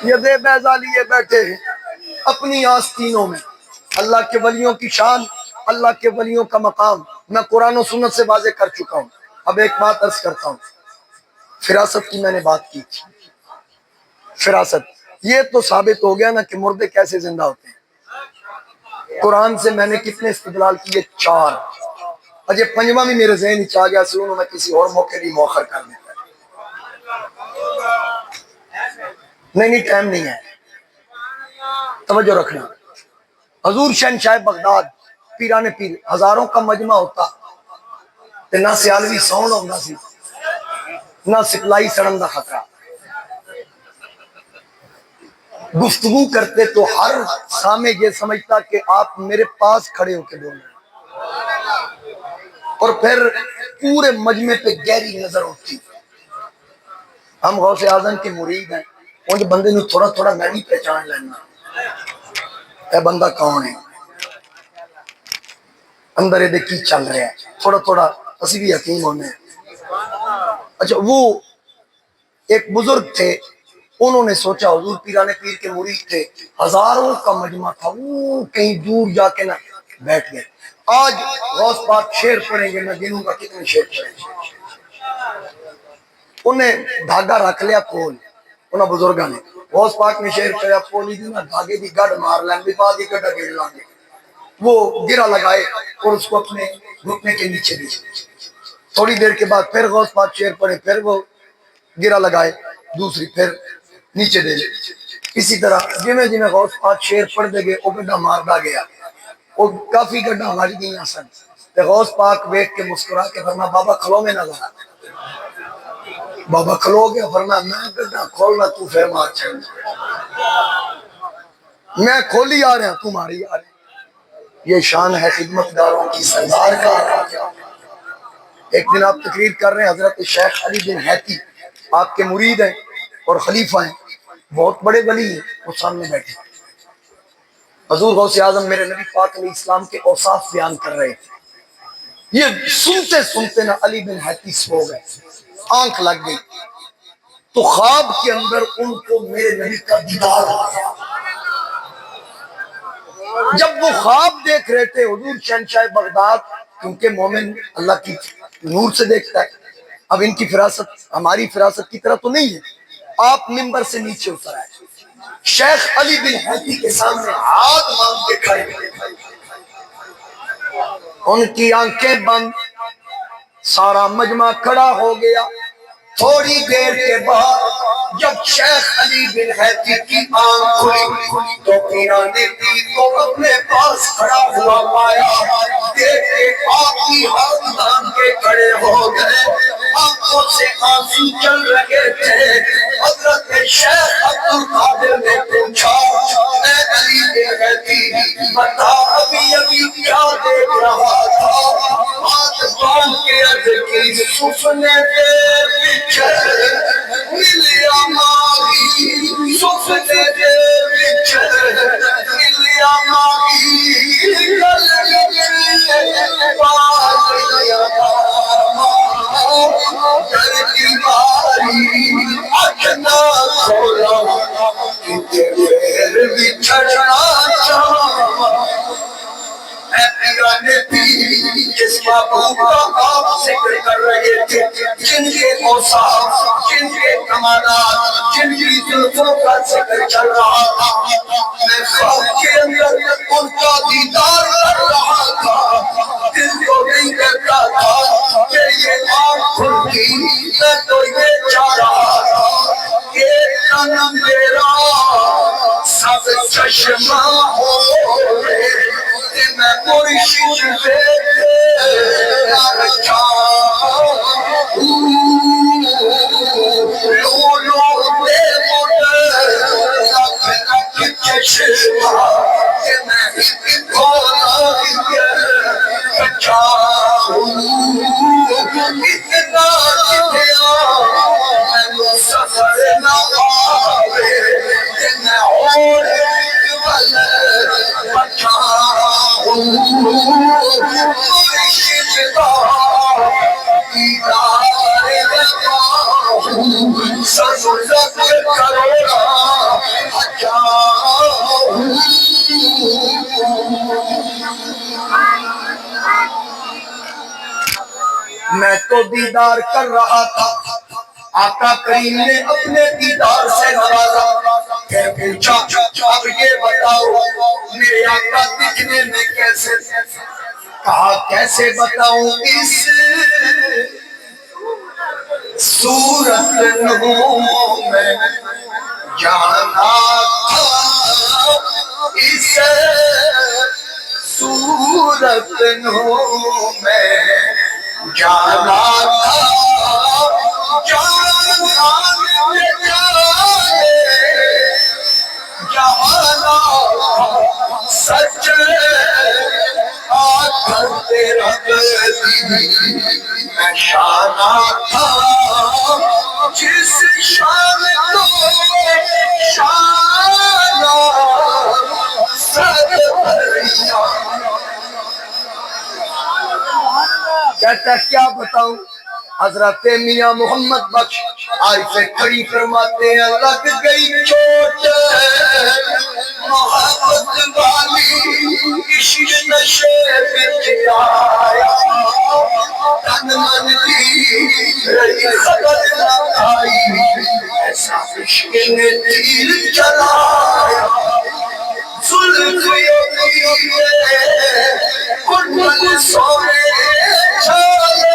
یہ دے بیضا لیے بیٹھے ہیں اپنی آستینوں میں۔ اللہ کے ولیوں کی شان، اللہ کے ولیوں کا مقام میں قرآن و سنت سے واضح کر چکا ہوں۔ اب ایک بات عرض کرتا ہوں، فراست کی میں نے بات کی تھی۔ فراست یہ تو ثابت ہو گیا نا کہ مردے کیسے زندہ ہوتے ہیں۔ قرآن سے میں نے کتنے استدلال کیے؟ 4۔ اجے پنجواں بھی میرے ذہن ہی آ گیا، سنوں میں کسی اور موقع بھی مؤخر کر دیتا۔ نہیں ٹائم نہیں ہے، توجہ رکھنا۔ حضور شہنشاہ بغداد پیران پیر ہزاروں کا مجمع ہوتا تے نہ سیالوی سون ہوتا سی، نہ سپلائی سڑن دا خطرہ۔ گفتگو کرتے تو ہر سامع یہ سمجھتا کہ آپ میرے پاس کھڑے ہو کے بول رہے ہیں، اور پھر پورے مجمع پہ گہری نظر ہوتی۔ ہم غوث اعظم کے مرید ہیں، ان بندے نو تھوڑا تھوڑا میں بھی پہچان لینا، اے بندہ کون ہے، اندر یہ کی چل رہا ہے، تھوڑا تھوڑا اسی بھی یقین ہونے ہیں۔ اچھا، وہ ایک بزرگ تھے، انہوں نے سوچا، حضور پیران پیر کے مرید تھے، ہزاروں کا مجمع تھا، وہ کہیں دور جا کے نہ بیٹھ گئے۔ آج غوث پاک شعر پڑھیں گے، میں گنوں گا کتنے شعر پڑھیں گے۔ انہیں دھاگا رکھ لیا کول، انہیں بزرگاں نے غوث پاک نے شعر پڑھا، پولی دی نہ دھاگے دی گڑ مار لیں بھی بعد ہی گڑا گڑ لانگے۔ وہ گرہ لگائے اور اس کو اپنے گھٹنے کے نیچے دی۔ تھوڑی دیر کے بعد پھر غوث پاک شعر پڑھے، پھر وہ گرہ لگائے دوسری، پھر نیچے دے لے۔ اسی طرح جمیں جمیں غوث پاک شعر پڑھ دے گئے، وہ گڈا ماردا گیا، وہ کافی گڈا مار گئی سن۔ تے غوث پاک بیٹھ کے مسکرا کے فرمایا، بابا کھلو میں نظر آ۔ بابا کھلو گیا، فرمایا میں گڈا کھولنا، تو پھر مار چھڑ، میں کھولی آ رہا تو ماری آ رہا۔ یہ شان ہے خدمت گاروں کی سردار کا۔ ایک دن آپ تقریر کر رہے ہیں، حضرت شیخ علی بن حیتی آپ کے مرید ہیں اور خلیفہ ہیں، بہت بڑے ولی ہیں، وہ سامنے بیٹھے۔ حضور غوث اعظم میرے نبی پاک علیہ السلام کے اوصاف بیان کر رہے تھے۔ یہ سنتے سنتے نا علی بن حیتی سو گئے، آنکھ لگ گئی، تو خواب کے اندر ان کو میرے نبی کا دیدار ہو گیا۔ جب وہ خواب دیکھ رہے تھے، حضور شہنشاہ بغداد، کیونکہ مومن اللہ کی نور سے دیکھتا ہے، اب ان کی فراست ہماری فراست کی طرح تو نہیں ہے، آپ منبر سے نیچے اتر آئے، شیخ علی بن حیتی کے سامنے ہاتھ مانگ کے کھڑے، ان کی آنکھیں بند، سارا مجمع کھڑا ہو گیا۔ تھوڑی دیر کے بعد جب شیخ علی بن حیتی کی آنکھ کھلی تو پیران پیر کو اپنے پاس کھڑا ہوا پایا، دیکھے آپ کی ہاتھ تھام کے کھڑے ہو گئے، آنکھوں سے آنسو چل رہے تھے۔ حضرت شیخ عبدالقادر نے پوچھا، اے علی بن حیتی بتا ابھی کیا دیکھ رہا تھا؟ ہاتھ باندھ کے عرض کی، سفنے دے ملیا ماہی، سفنے دے ملیا ماہی، گل در دیواری اکھنا کھولا، کتے پیر بچھڑنا چاہا۔ اے پیران پیر، جس محبوب کا آپ ذکر کر رہے تھے، جن کے اوصاف، جن کے کمالات، جن کی زلفوں کا ذکر چل رہا تھا، میں خواب کے اندر ان کا دیدار کر رہا تھا، دل کو نہیں کرتا تھا کہ یہ آنکھ کھلتی، میں تو یہ چاہ رہا تھا کہ تن میرا سب چشمہ ہو کہ میں مرشد پہ میں تو دیدار کر رہا تھا، آقا کریم نے اپنے دیدار سے نوازا، پھر پوچھا اب یہ بتاؤ میرے آقا دکھنے میں کیسے؟ کہا کیسے بتاؤں، اس صورت نو میں جانا تھا، اس صورت نو میں جانا تھا، جانا سچ آخر تیرا میں شانہ تھا، جس شان کو شانہ سر بھریا۔ کہتا ہے کیا بتاؤں، حضرت میاں محمد بخش عارف کھڑی فرماتے ہیں لگ گئی چوٹ محبت والی، عشق نشے بچ آیا، تن من کی رہی خبر نہ آئی، ایسا عشق نے تیر چلایا، زلف کنڈل سونے چلے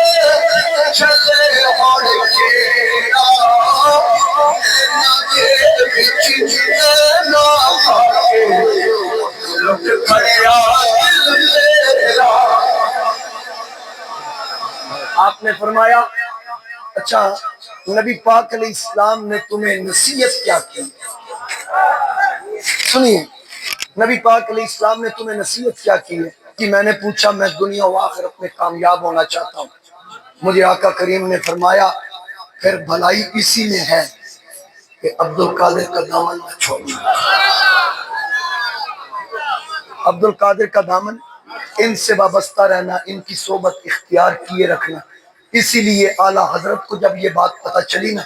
چلے اور کیڑا کے بچ نا لٹ کھڑیا دل میرا۔ آپ نے فرمایا اچھا نبی پاک علیہ السلام نے تمہیں نصیحت کیا کی؟ سنیے نبی پاک علیہ السلام نے تمہیں نصیحت کیا کی ہے؟ کہ میں نے پوچھا میں دنیا و آخرت میں کامیاب ہونا چاہتا ہوں۔ مجھے آقا کریم نے فرمایا پھر بھلائی اسی میں ہے کہ عبد القادر کا دامن نہ چھوڑنا، عبد القادر کا دامن ان سے وابستہ رہنا، ان کی صحبت اختیار کیے رکھنا۔ اسی لیے اعلیٰ حضرت کو جب یہ بات پتہ چلی نا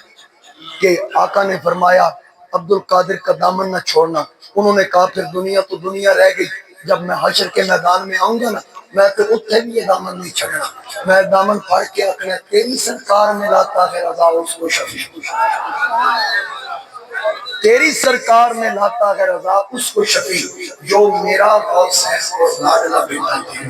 کہ آقا نے فرمایا عبد القادر کا دامن نہ چھوڑنا، انہوں نے کہا پھر دنیا تو دنیا رہ گئی، جب میں حشر کے میدان میں آؤں گا نا میں تو اتنے بھی یہ دامن نہیں چھڑنا، میں دامن پھاڑ کے آخنا تیری سرکار میں لاتا ہے رضا اس کو شفیع، تیری سرکار میں لاتا ہے رضا اس کو شفیع، جو میرا غوث ہے اور لاڈلا بیٹا ہے۔